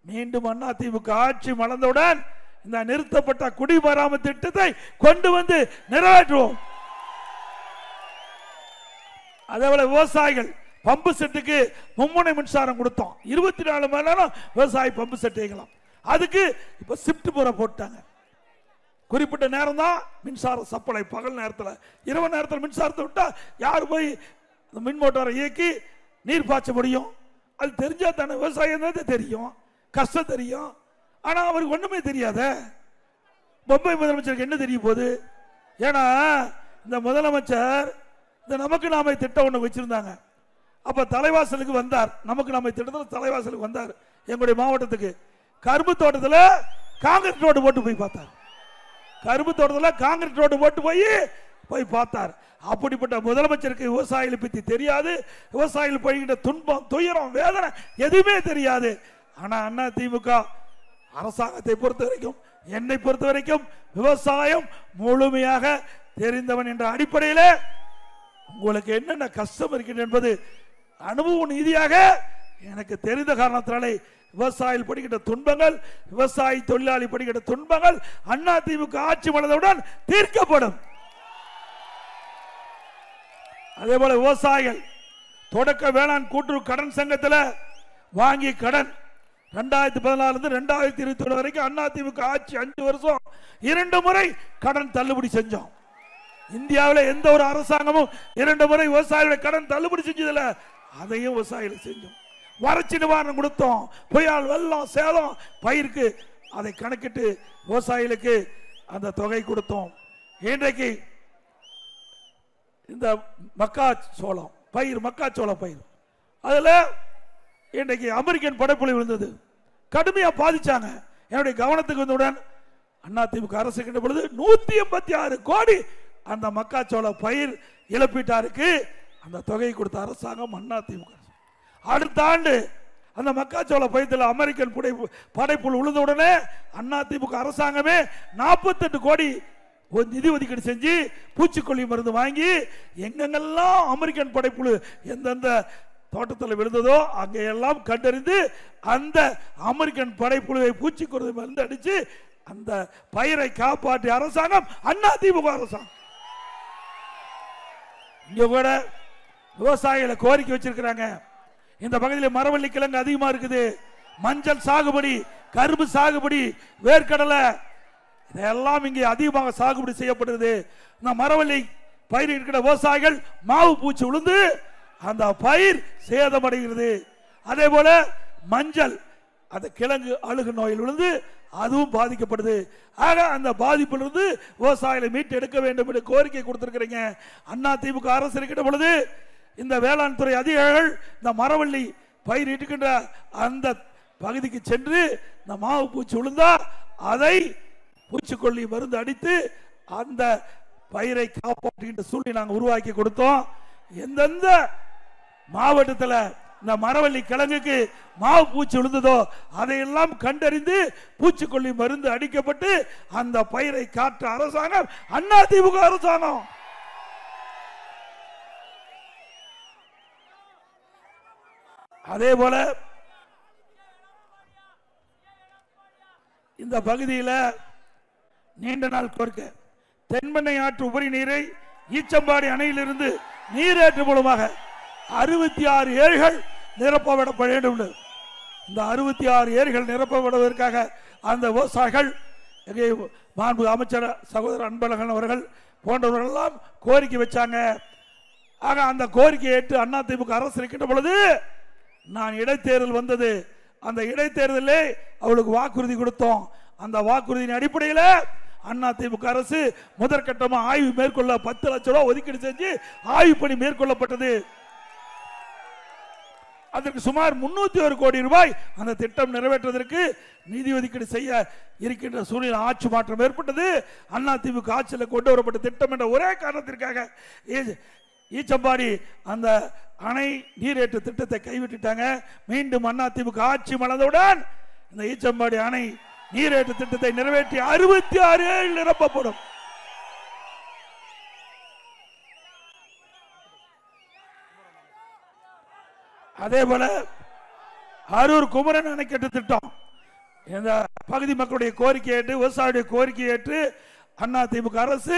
Speaker 1: மீண்டும் அதிமுக ஆட்சி மலர்ந்தவுடன் இந்த நிறுத்தப்பட்ட குடிமராமத்து திட்டத்தை கொண்டு வந்து நிறைவேற்றுவோம். அதேபோல விவசாயிகள் பம்பு செட்டுக்கு மும்முனை மின்சாரம் கொடுத்தோம். 24 மணி நேரம் விவசாயி பம்பு செட் இயங்கலாம். அதுக்கு இப்ப ஷிப்ட் முறை போட்டாங்க. குறிப்பிட்ட நேரம் தான் மின்சார சப்ளை. பகல் நேரத்தில், இரவு நேரத்தில் மின்சாரத்தை விட்டா யார் போய் மின் மோட்டாரை இயக்கி நீர் பாய்ச்ச முடியும்? அது தெரிஞ்சா தானே விவசாயம் தெரியும், கஷ்டம் தெரியும். ஆனா அவருக்கு ஒண்ணுமே தெரியாத. பொம்பை முதலமைச்சருக்கு என்ன தெரிய போகுது? ஏன்னா இந்த முதலமைச்சர் இந்த நமக்கு நாம திட்டம் ஒண்ணு வச்சிருந்தாங்க. அப்ப தலைவாசலுக்கு வந்தார். நமக்கு நாம திட்டத்தில் தலைவாசலுக்கு வந்தார். எங்களுடைய மாவட்டத்துக்கு கரும்பு தோட்டத்தில் காங்கிரீட் ரோடு போட்டு போய் பார்த்தார். கரும்பு தோட்டத்தில் காங்கிரீட் ரோடு போட்டு போய் பார்த்தார். அப்படிப்பட்ட முதலமைச்சருக்கு விவசாயிகளை பற்றி தெரியாது. விவசாயிகள் படுகின்ற துன்பம், துயரம், வேதனை எதுவுமே தெரியாது. ஆனா அண்ணா திமுக அரசாங்கத்தை பொறுத்த வரைக்கும், என்னை பொறுத்த வரைக்கும் விவசாயம் முழுமையாக தெரிந்தவன் என்ற அடிப்படையில் உங்களுக்கு என்னென்ன கஷ்டம் இருக்கிறது என்பது அனுபவ நீதியாக எனக்கு தெரிந்த காரணத்தினாலே விவசாயிகள் படுகின்ற துன்பங்கள், விவசாயி தொழிலாளி படுகின்ற துன்பங்கள் அண்ணா திமுக ஆட்சி மலர்ந்தவுடன் தீர்க்கப்படும். அதே போல விவசாயிகள் தொடக்க வேளாண் கூட்டுறவு கடன் சங்கத்தில் வாங்கிய கடன் 2014 2021 வரைக்கும் அண்ணா திமுக ஆட்சி 5 வருஷம் 2 முறை கடன் தள்ளுபடி செஞ்சோம். இந்தியாவில் எந்த ஒரு அரசாங்கமும் 2 முறை விவசாயிகளுடைய கடன் தள்ளுபடி செஞ்சதில்லை. அதையும் விவசாயிகளுக்கு செஞ்சோம். வறட்சி நிவாரணம் கொடுத்தோம். புயல், வெள்ளம், சேதம் பயிருக்கு அதை கணக்கிட்டு விவசாயிகளுக்கு அந்த தொகை கொடுத்தோம். இன்றைக்கு இந்த மக்காச்சோளம் பயிர் அதுல இன்றைக்கு அமெரிக்கன் படைப்புலி விழுந்தது, கடுமையா பாதிச்சாங்க. என்னுடைய கவனத்துக்கு வந்தவுடன் அதிமுக அரசு கிட்ட பொழுது 186 கோடி அந்த மக்காச்சோள பயிர் இழப்பீட்டாருக்கு அந்த தொகை கொடுத்த அரசாங்கம் அதிமுக. அடுத்த ஆண்டு அந்த மக்காச்சோள பயிர்த்தில் அமெரிக்கன் படைப்புழு விழுந்தவுடனே அதிமுக அரசாங்கமே 48 கோடி நிதி ஒதுக்கீடு செஞ்சு பூச்சிக்கொல்லி மருந்து வாங்கி எங்கெங்கெல்லாம் அமெரிக்கன் படைப்புழு எந்தெந்த தோட்டத்தில் விழுந்ததோ அங்கெல்லாம் கண்டறிந்து அந்த அமெரிக்கன் படைப்புழுவை பூச்சிக்கொல்லி மருந்து அடிச்சு அந்த பயிரை காப்பாற்றிய அரசாங்கம் அதிமுக அரசாங்கம். இங்க கூட விவசாயிகளை கோரிக்கை வச்சிருக்கிறாங்க. இந்த பகுதியில் மரவள்ளி கிழங்கு அதிகமா இருக்குது, மஞ்சள் சாகுபடி, கரும்பு சாகுபடி, வேர்க்கடலை இதெல்லாம் இங்கே அதிகமாக சாகுபடி செய்யப்படுகிறது. இந்த மரவள்ளி பயிர் இருக்கிற விவசாயிகள் மாவு பூச்சி விழுந்து அந்த பயிர் சேதமடைகிறது. அதே போல மஞ்சள் அந்த கிழங்கு அழுகு நோயில் விழுந்து அதுவும் பாதிக்கப்படுது. ஆக அந்த பாதிப்பிலிருந்து விவசாயிகளை மீட்டு எடுக்க வேண்டும் என்று கோரிக்கை கொடுத்திருக்கிறீங்க. அதிமுக அரசு இருக்கின்ற பொழுது இந்த வேளாண் துறை அதிகாரிகள் இந்த மரவள்ளி பயிர் இருக்கின்ற அந்த பகுதிக்கு சென்று இந்த மாவு பூச்சி விழுந்தா அதை பூச்சிக்கொல்லி மருந்து அடித்து அந்த பயிரை காப்பாற்றுகின்ற சூழ்நிலை நாங்கள் உருவாக்கி கொடுத்தோம். எந்தெந்த மாவட்டத்தில் இந்த மரவள்ளி கிழங்குக்கு மாவு பூச்சி விழுந்ததோ அதையெல்லாம் கண்டறிந்து பூச்சிக்கொல்லி மருந்து அடிக்கப்பட்டு அந்த பயிரை காற்ற அரசாங்கம் அதிமுக அரசாங்கம். அதே போல இந்த பகுதியில் நீண்ட நாள் கோரிக்கை, தென்பெண்ணை ஆற்று உபரி நீரை ஈச்சம்பாடி அணையிலிருந்து நீரேற்று மூலமாக 66 ஏரிகள் நிரப்பப்பட வேண்டும். இந்த 66 ஏரிகள் நிரப்பப்படுவதற்காக அந்த விவசாயிகள் மாண்பு அமைச்சர் சகோதரர் அன்பழகன் அவர்கள் போன்றவர்கள் எல்லாம் கோரிக்கை வச்சாங்க. ஆக அந்த கோரிக்கையை ஏற்று அதிமுக அரசு இருக்கின்ற பொழுது நான் இடைத்தேர்தல் வந்தது. அந்த இடைத்தேர்தலே அவளுக்கு வாக்குறுதி கொடுத்தோம். அந்த வாக்குறுதியின் அடிப்படையில் அதிமுக அரசு முதற்கட்டமாக ஆய்வு மேற்கொள்ள 10 லட்சம் ரூபாய் ஒதுக்கீடு செஞ்சு ஆய்வு பணி மேற்கொள்ளப்பட்டது. அதற்கு சுமார் 301 கோடி ரூபாய் அந்த திட்டம் நிறைவேற்றுவதற்கு நிதி ஒதுக்கீடு செய்ய இருக்கின்ற சூழ்நிலை ஆட்சி மாற்றம் ஏற்பட்டது. அதிமுக ஆட்சியில் கொண்டு வரப்பட்ட திட்டம் என்ற ஒரே காரணத்திற்காக ஈச்சம்பாடி அந்த அணை நீரேற்று திட்டத்தை கைவிட்டுட்டாங்க. மீண்டும் அதிமுக ஆட்சி மலர்ந்தவுடன் இந்த ஈச்சம்பாடி அணை நீரேற்று திட்டத்தை நிறைவேற்றி 66 ஏரிகள் நிரப்பப்படும். அதே போல அரூர் குமரன் அணைக்கட்டு திட்டம் இந்த பகுதி மக்களுடைய கோரிக்கை ஏற்று விவசாயியுடைய கோரிக்கை ஏற்று அதிமுக அரசு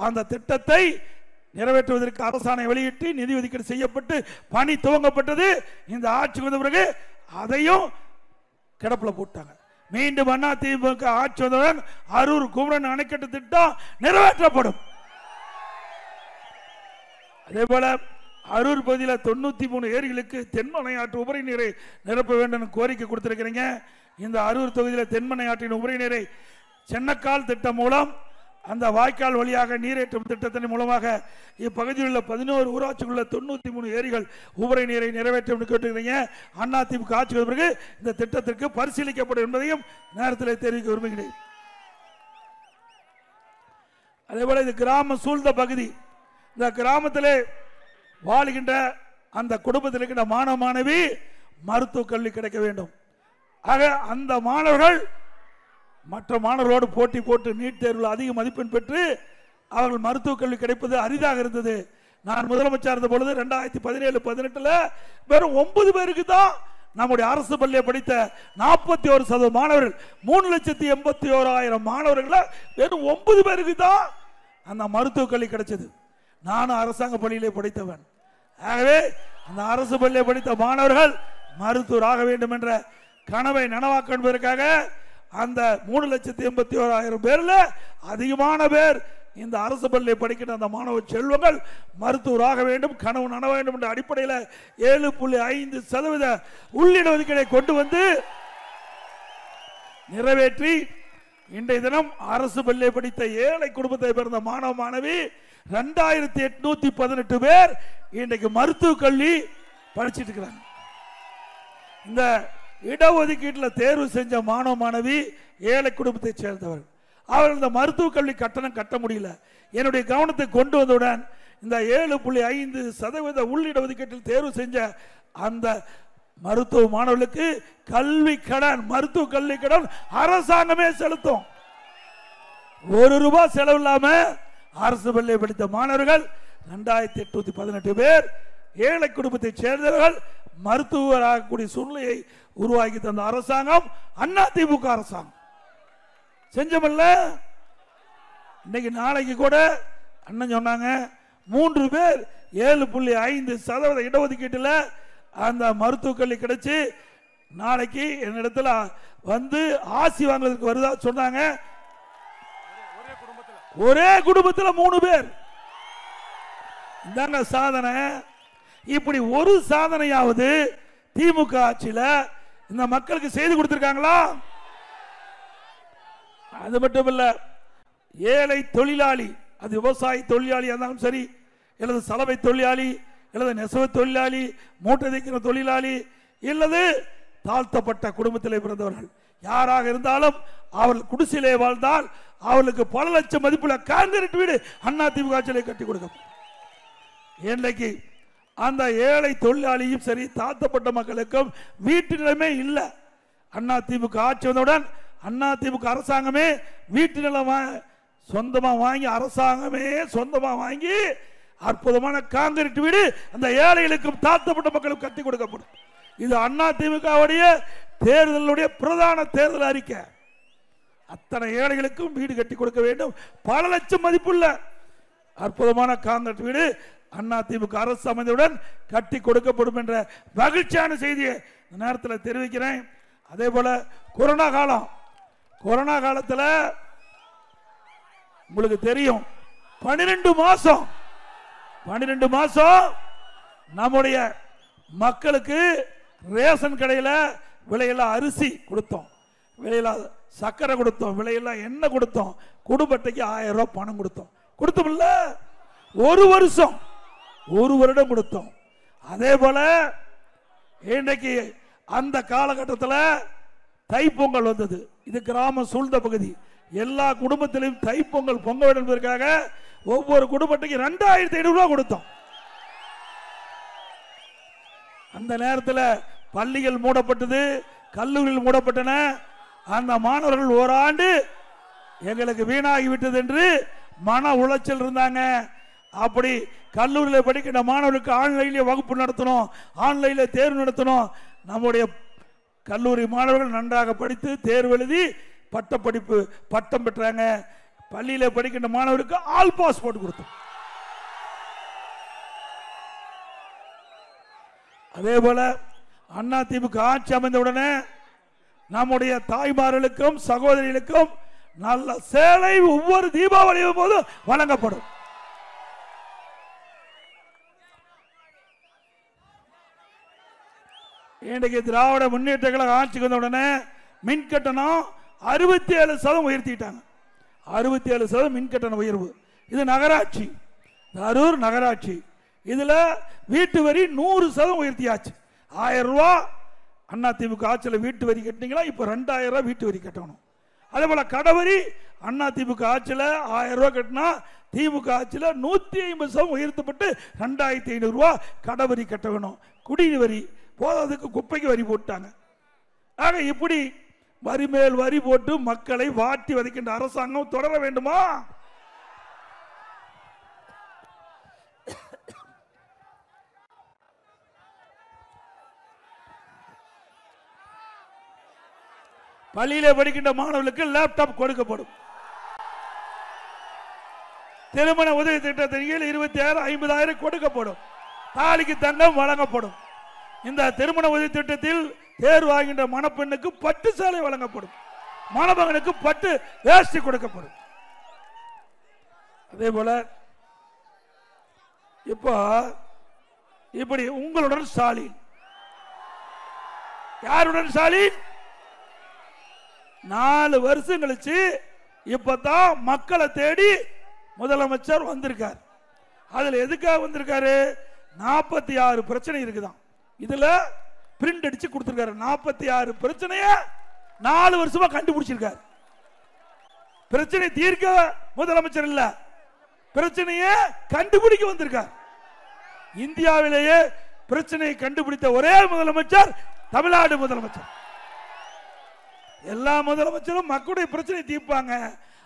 Speaker 1: அந்த திட்டத்தை நிறைவேற்றுவதற்கு அரசாணை வெளியிட்டு நிதி ஒதுக்கீடு செய்யப்பட்டு பணி துவங்கப்பட்டது. இந்த ஆட்சி வந்த பிறகு அதையும் கிடப்பில் போட்டாங்க. மீண்டும் அதிமுக ஆட்சி வந்தவுடன் அரூர் குமரன் அணைக்கட்டு திட்டம் நிறைவேற்றப்படும். அதே போல அரூர் பகுதியில் 93 ஏரிகளுக்கு தென்மனை ஆற்று உபரி நீரை நிரப்ப வேண்டும் கோரிக்கை கொடுத்திருக்கிறீங்க. இந்த அரூர் தொகுதியில் தென்மனை ஆற்றின் உபரி நீரை சென்னக்கால் திட்டம் மூலம் அந்த வாய்க்கால் வழியாக நீரேற்றும் திட்டத்தின் மூலமாக இப்பகுதியில் உள்ள 11 ஊராட்சிக்குள்ள 93 ஏரிகள் உபரி நீரை நிறைவேற்றும் கேட்டுக்கிறீங்க. அதிமுக ஆட்சி பிறகு இந்த திட்டத்திற்கு பரிசீலிக்கப்படும் என்பதையும் நேரத்தில் தெரிவிக்க விரும்புகிறேன். அதேபோல இது கிராம சூழ்ந்த பகுதி. இந்த கிராமத்திலே வாழுகின்ற அந்த குடும்பத்தில் இருக்கின்ற மாணவ மாணவி மருத்துவ கல்வி கிடைக்க வேண்டும். ஆக அந்த மாணவர்கள் மற்ற மாணவர்களோடு போட்டி போட்டு நீட் தேர்வில் அதிக மதிப்பெண் பெற்று அவர்கள் மருத்துவ கல்வி கிடைப்பது அரிதாக இருந்தது. நான் முதலமைச்சர் இருந்த பொழுது 2017-18 வெறும் 9 பேருக்கு தான் நம்முடைய அரசு பள்ளியை படித்த 41% மாணவர்கள் 3,81,000 மாணவர்கள் வெறும் 9 பேருக்கு தான் அந்த மருத்துவ கல்வி கிடைச்சது. நானும் அரசாங்க பள்ளியிலே படித்தவன். ஆகவே அந்த அரசு பள்ளியை படித்த மாணவர்கள் மருத்துவர் ஆக வேண்டும் என்ற கனவை நனவாக்க என்பதற்காக அந்த 3,81,000 பேர்ல அதிகமான பேர் இந்த அரசு பள்ளியை படிக்கின்ற அந்த மாணவ செல்வங்கள் மருத்துவராக வேண்டும், கனவு நனவ வேண்டும் என்ற அடிப்படையில் 7.5% உள்ளிட ஒதுக்கீடை கொண்டு வந்து நிறைவேற்றி இன்றைய தினம் அரசு பள்ளியை படித்த ஏழை குடும்பத்தை பிறந்த மாணவ மாணவி 2818 பேர் இன்றைக்கு மருத்துவ கல்வி படிச்சிட்டு இருக்கிறாங்க. இந்த இடஒதுக்கீட்டில் தேர்வு செஞ்ச மாணவ மாணவி ஏழை குடும்பத்தை சேர்ந்தவர். அவர்கள் இந்த மருத்துவ கல்வி கட்டணம் கட்ட முடியல. என்னுடைய கவனத்தை கொண்டு வந்தவுடன் இந்த 7.5% உள்ளிட ஒதுக்கீட்டில் தேர்வு செஞ்ச அந்த மருத்துவ மாணவர்களுக்கு கல்வி கடன், மருத்துவ கல்வி கடன் அரசாங்கமே செலுத்தும். ₹1 செலவு இல்லாம அரசு பள்ளியை படித்த மாணவர்கள் 2818 பேர் ஏழை குடும்பத்தை சேர்ந்தவர்கள் மருத்துவராகக்கூடிய சூழ்நிலையை உருவாக்கி தந்த அரசாங்கம் அதிமுக அரசாங்கம் செஞ்சமல்ல. இன்னைக்கு நாளைக்கு கூட அண்ணன் சொன்னாங்க 3 பேர் 7.5% இடஒதுக்கீட்டில் அந்த மருத்துவ கல்வி கிடைச்சு நாளைக்கு என்னிடத்துல வந்து ஆசி வாங்குறதுக்கு வருதா சொன்னாங்க. ஒரே குடும்பத்தில் 3 பேர். இதாங்க சாதனை. இப்படி ஒரு சாதனையாவது திமுக ஆட்சியில் இந்த மக்களுக்கு செய்து கொடுத்திருக்காங்களா? அது மட்டுமல்ல, ஏழை தொழிலாளி, அது விவசாய தொழிலாளி இருந்தாலும் சரி, அல்லது சலவை தொழிலாளி, அல்லது நெசவு தொழிலாளி, மூட்டை தைக்கிற தொழிலாளி, இல்லது தாழ்த்தப்பட்ட குடும்பத்தில் பிறந்தவர்கள் யாராக இருந்தாலும் அவர்கள் குடிசையிலே வாழ்ந்தால் அவர்களுக்கு பல லட்சம் மதிப்புள்ள கான்கிரீட் வீடு அதிமுக ஆட்சியிலே கட்டி கொடுக்கும். இன்றைக்கு அந்த ஏழை தொழிலாளியும் சரி, தாழ்த்தப்பட்ட மக்களுக்கும் வீட்டு நிலைமை இல்லை. அதிமுக ஆட்சி வந்தவுடன் அதிமுக அரசாங்கமே வீட்டு நிலம் சொந்தமா வாங்கி, அரசாங்கமே சொந்தமா வாங்கி அற்புதமான கான்கிரீட் வீடு அந்த ஏழைகளுக்கும் தாழ்த்தப்பட்ட மக்களுக்கும் கட்டி கொடுக்கப்படும். இது அதிமுகவுடைய தேர்தலுடைய பிரதான தேர்தல் அறிக்கை. அத்தனை ஏழைகளுக்கும் வீடு கட்டி கொடுக்க வேண்டும். பல லட்சம் மதிப்புள்ள அற்புதமான கான்கிரீட் வீடு அதிமுக அரசு அமைந்தவுடன் கட்டி கொடுக்கப்படும் என்ற மகிழ்ச்சியான செய்தியை இந்த நேரத்தில் தெரிவிக்கிறேன். அதே போல கொரோனா காலத்தில் உங்களுக்கு தெரியும் 12 மாசம் நம்முடைய மக்களுக்கு ரேஷன் கடையில் விலையில்லா அரிசி கொடுத்தோம், விலையில்லா சக்கரை கொடுத்தோம், விலையில்லா எண்ணெய் கொடுத்தோம், குடும்பத்தைக்கு 1000 ரூபாய் பணம் கொடுத்தோம்ல. ஒரு வருடம் கொடுத்தோம். அதே போல இன்றைக்கு அந்த காலகட்டத்தில் தைப்பொங்கல் வந்தது. இது கிராம சூழ்ந்த பகுதி. எல்லா குடும்பத்திலும் தைப்பொங்கல் பொங்க வேண்டும் என்பதற்காக ஒவ்வொரு குடும்பத்துக்கு 2500 ரூபாய் கொடுத்தோம். அந்த நேரத்தில் பள்ளிகள் மூடப்பட்டது, கல்லூரிகள் மூடப்பட்டன. அந்த மாணவர்கள் ஓராண்டு எங்களுக்கு வீணாகிவிட்டது என்று மன உளைச்சல் இருந்தாங்க. அப்படி கல்லூரியில் படிக்கின்ற மாணவர்களுக்கு ஆன்லைனில் வகுப்பு நடத்தணும், ஆன்லைனில் தேர்வு நடத்தணும். நம்முடைய கல்லூரி மாணவர்கள் நன்றாக படித்து தேர்வு எழுதி பட்டம் பெற்றாங்க. பள்ளியில் படிக்கின்ற மாணவருக்கு ஆல் பாஸ் போட்டு கொடுத்தோம். அதே போல அதிமுக ஆட்சி அமைந்தவுடனே நம்முடைய தாய்மார்களுக்கும் சகோதரிகளுக்கும் நல்ல சேலை ஒவ்வொரு தீபாவளியும் போது வழங்கப்படும். இன்றைக்கு திராவிட முன்னேற்ற கழக ஆட்சிக்கு வந்தவுடனே மின் கட்டணம் 67% உயர்த்திட்டாங்க. 67% மின் கட்டண உயர்வு. இது நகராட்சி, அரூர் நகராட்சி. இதுல வீட்டு வரி 100% உயர்த்தியாச்சு. 1000 ரூபாய் அதிமுக ஆட்சியில் வீட்டு வரி கட்டினீங்களா, இப்ப 2000 ரூபாய் வீட்டு வரி கட்டணும். அதே போல கடவரி அதிமுக ஆட்சியில் 1000 ரூபாய் கட்டினா திமுக ஆட்சியில் 150% உயர்த்தப்பட்டு 2500 ரூபாய் கடவரி கட்ட வேணும். குடிநீர் வரி போதாதுக்கு குப்பைக்கு வரி போட்டாங்க. ஆக இப்படி வரி மேல் வரி போட்டு மக்களை வாட்டி வதைக்கின்ற அரசாங்கம் தொடர வேண்டுமா? பள்ளியிலே படிக்கின்ற மாணவர்களுக்கு லேப்டாப் கொடுக்கப்படும். திருமண உதவி திட்டத்தின் கீழ் 26,000 50,000 கொடுக்கப்படும். தாலிக்கு தங்கம் வழங்கப்படும். இந்த திருமண உதவி திட்டத்தில் தேர்வாகின்ற மணப்பெண்ணுக்கு பட்டு சேலை வழங்கப்படும். மணமகனுக்கு பட்டு வேஷ்டி கொடுக்கப்படும். அதே போல இப்போ இப்படி உங்களுடன் ஸ்டாலின், யாருடன் ஸ்டாலின்? 4 வருஷம் கழிச்சு இப்பதான் மக்களை தேடி முதலமைச்சர் வந்திருக்கார். அதுல எதுக்காக வந்திருக்காரு? 46 பிரச்சனை இருக்குதான். இதுல பிரிண்ட் அடிச்சு கொடுத்திருக்காரு. 46 பிரச்சனைய 4 வருஷமா கண்டுபிடிச்சிருக்காரு. பிரச்சனை தீர்க்க முதலமைச்சர் இல்ல, பிரச்சனையை கண்டுபிடிக்க வந்திருக்கார். இந்தியாவிலேயே பிரச்சனையை கண்டுபிடித்த ஒரே முதலமைச்சர் தமிழ்நாடு முதலமைச்சர். எல்லா முதலமைச்சரும் மக்களுடைய பிரச்சனை தீர்ப்பாங்க,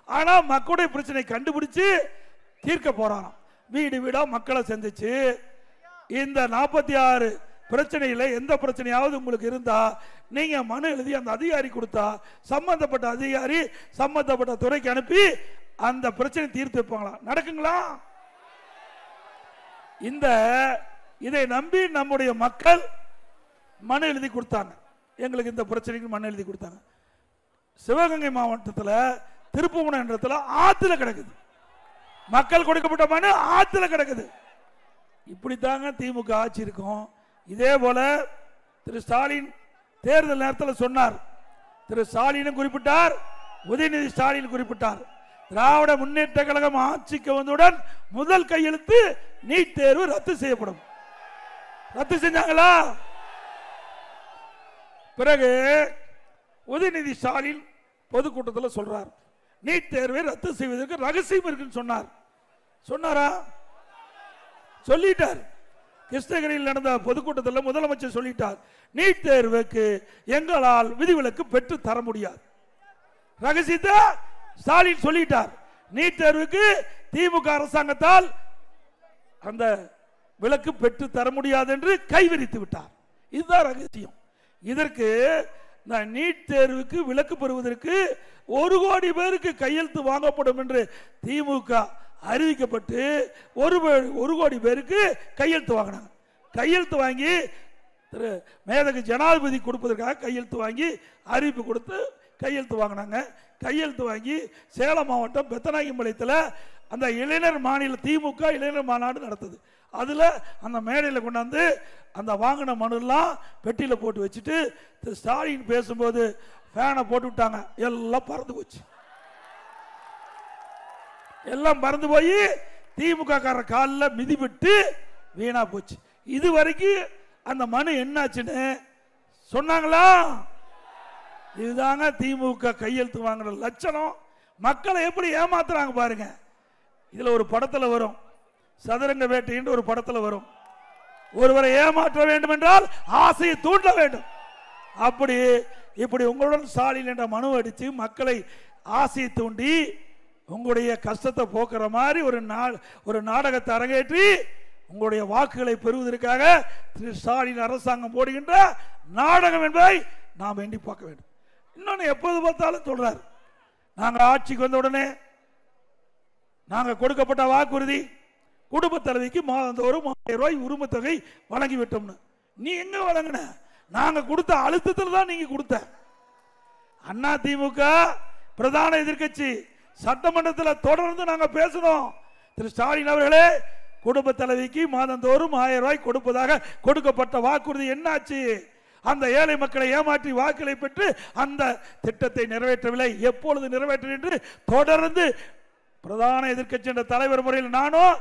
Speaker 1: ஆனா மக்களுடைய பிரச்சனை கண்டுபிடிச்சு தீர்க்க போறாங்க. வீடு வீடா மக்களை சந்திச்சு இந்த 46 பிரச்சனையில எந்த பிரச்சனையாவது உங்களுக்கு இருந்தா நீங்க மனு எழுதி அந்த அதிகாரி கொடுத்தா சம்பந்தப்பட்ட அதிகாரி சம்பந்தப்பட்ட துறைக்கு அனுப்பி அந்த பிரச்சனை தீர்த்து வைப்பாங்களா? நடக்குங்களா? இதை நம்பி நம்முடைய மக்கள் மனு எழுதி கொடுத்தாங்க. எங்களுக்கு இந்த பிரச்சனைக்கு மனு எழுதி கொடுத்தாங்க. சிவகங்கை மாவட்டத்தில் திருப்புவனத்தில் ஆத்துல கிடக்குது. மக்கள் கொடுக்கப்பட்ட மனு ஆத்துல கிடக்குது. இப்படித்தாங்க திமுக ஆட்சி இருக்கும். இதே போல திரு ஸ்டாலின் தேர்தல் நேரத்தில் சொன்னார். திரு ஸ்டாலினும் குறிப்பிட்டார், உதயநிதி ஸ்டாலின் குறிப்பிட்டார். திராவிட முன்னேற்ற கழகம் ஆட்சிக்கு வந்தவுடன் முதல் கையெழுத்து நீட் தேர்வு ரத்து செய்யப்படும். ரத்து செஞ்சாங்களா? பிறகு உதயநிதி ஸ்டாலின் பொதுக்கூட்டத்தில் சொல்றார், நீட் தேர்வை ரத்து செய்வதற்கு ரகசியம் இருக்குன்னு சொன்னார். சொன்னாரா? சொல்லிட்டார். கிருஷ்ணகிரியில் நடந்த பொதுக்கூட்டத்தில் முதலமைச்சர் சொல்லிட்டார், நீட் தேர்வுக்கு எங்களால் விதிவிலக்கு பெற்று தர முடியாது. ரகசியத்தை ஸ்டாலின் சொல்லிட்டார். நீட் தேர்வுக்கு திமுக அரசாங்கத்தால் அந்த விலக்கு பெற்று தர முடியாது என்று கைவிரித்து விட்டார். இதுதான் ரகசியம். இதற்கு நீட் தேர்வுக்கு விலக்கு பெறுவதற்கு 1 கோடி பேருக்கு கையெழுத்து வாங்கப்படும் என்று திமுக அறிவிக்கப்பட்டு 1 கோடி பேருக்கு கையெழுத்து வாங்கினாங்க. கையெழுத்து வாங்கி மேதகு ஜனாதிபதி கொடுப்பதற்காக கையெழுத்து வாங்கி அறிவிப்பு கொடுத்து கையெழுத்து வாங்கினாங்க. கையெழுத்து வாங்கி சேலம் மாவட்டம் பெத்தநாயக்கம்பாளையத்தில் அந்த இளைஞர் மாநில திமுக இளைஞர் மாநாடு நடத்துது. அதில் அந்த மேடையில் கொண்டாந்து அந்த வாங்கின மனுலாம் பெட்டியில் போட்டு வச்சுட்டு திரு ஸ்டாலின் பேசும்போது ஃபேனை போட்டு விட்டாங்க. எல்லாம் பறந்து போச்சு. எல்லாம் பறந்து போய் திமுக கார காலில் மிதிவிட்டு வீணா போச்சு. இது வரைக்கும் அந்த மனு என்னாச்சுன்னு சொன்னாங்களா? இதுதாங்க திமுக கையெழுத்து வாங்குற லட்சணம். மக்களை எப்படி ஏமாத்துறாங்க பாருங்க. இதுல ஒரு படத்துல வரும், சதுரங்க வேட்டைன்னு ஒரு படத்துல வரும், ஒருவரை ஏமாற்ற வேண்டும் என்றால் ஆசையை தூண்ட வேண்டும். அப்படி இப்படி உங்களுடன் ஸ்டாலின் என்ற மனு அடிச்சு மக்களை ஆசையை தூண்டி உங்களுடைய கஷ்டத்தை போக்குற மாதிரி ஒரு நாடகத்தை அரங்கேற்றி உங்களுடைய வாக்குகளை பெறுவதற்காக திரு ஸ்டாலின் அரசாங்கம் போடுகின்ற நாடகம் என்பதை நாம் எண்ணி பார்க்க வேண்டும். இன்னொன்னு எப்போது பார்த்தாலும் சொல்றார், நாங்க ஆட்சிக்கு வந்த உடனே நாங்க கொடுக்கப்பட்ட வாக்குறுதி குடும்ப தலைவிக்கு மாதந்தோறும் 1000 ரூபாய் உரிமை தொகை வழங்கிவிட்டோம்னு. நீ எங்க வழங்கின? நாங்க கொடுத்த அழுத்தத்தில் தான் நீங்க கொடுத்த. அண்ணா திமுக பிரதான எதிர்கட்சி, சட்டமன்றத்தில் தொடர்ந்து நாங்க பேசணும். திரு ஸ்டாலின் அவர்களே, குடும்ப தலைவிக்கு மாதந்தோறும் 1000 ரூபாய் கொடுப்பதாக கொடுக்கப்பட்ட வாக்குறுதி என்னாச்சு? அந்த ஏழை மக்களை ஏமாற்றி வாக்குகளை பெற்று அந்த திட்டத்தை நிறைவேற்றவில்லை. எப்பொழுது நிறைவேற்ற என்று தொடர்ந்து பிரதான எதிர்கட்சி என்ற தலைவர் முறையில் நானும்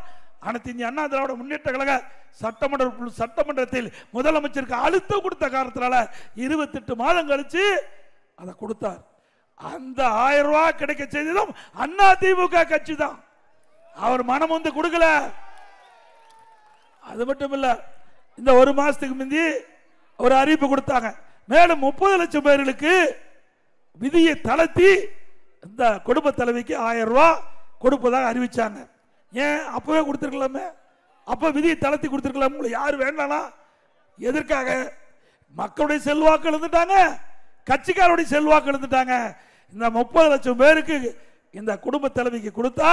Speaker 1: அனைத்து இந்திய அண்ணா திராவிட முன்னேற்ற கழக சட்டமன்றத்தில் முதலமைச்சருக்கு அழுத்தம் கொடுத்த காரணத்தினால 28 மாதம் கழிச்சு அதை கொடுத்தார். அந்த 1000 ரூபாய் கிடைக்க செய்ததும் அண்ணா திமுக கட்சி தான். அவர் மனம் வந்து கொடுக்கல. அது மட்டும் இல்ல, இந்த ஒரு மாசத்துக்கு முந்தி ஒரு அறிவிப்பு கொடுத்தாங்க. மேலும் 30 லட்சம் பேர்களுக்கு விதியை தளர்த்தி இந்த குடும்ப தலைவிக்கு 1000 ரூபாய் கொடுப்பதாக அறிவிச்சாங்க. ஏன் அப்பவே கொடுத்திருக்கலாமே? அப்ப விதியை தளர்த்தி கொடுத்திருக்கலாம். உங்களுக்கு யாரு வேண்டாம்? எதற்காக? மக்களுடைய செல்வாக்கு எழுந்துட்டாங்க, கட்சிக்காரருடைய செல்வாக்கு எழுந்துட்டாங்க. இந்த 30 லட்சம் பேருக்கு இந்த குடும்ப தலைவிக்கு கொடுத்தா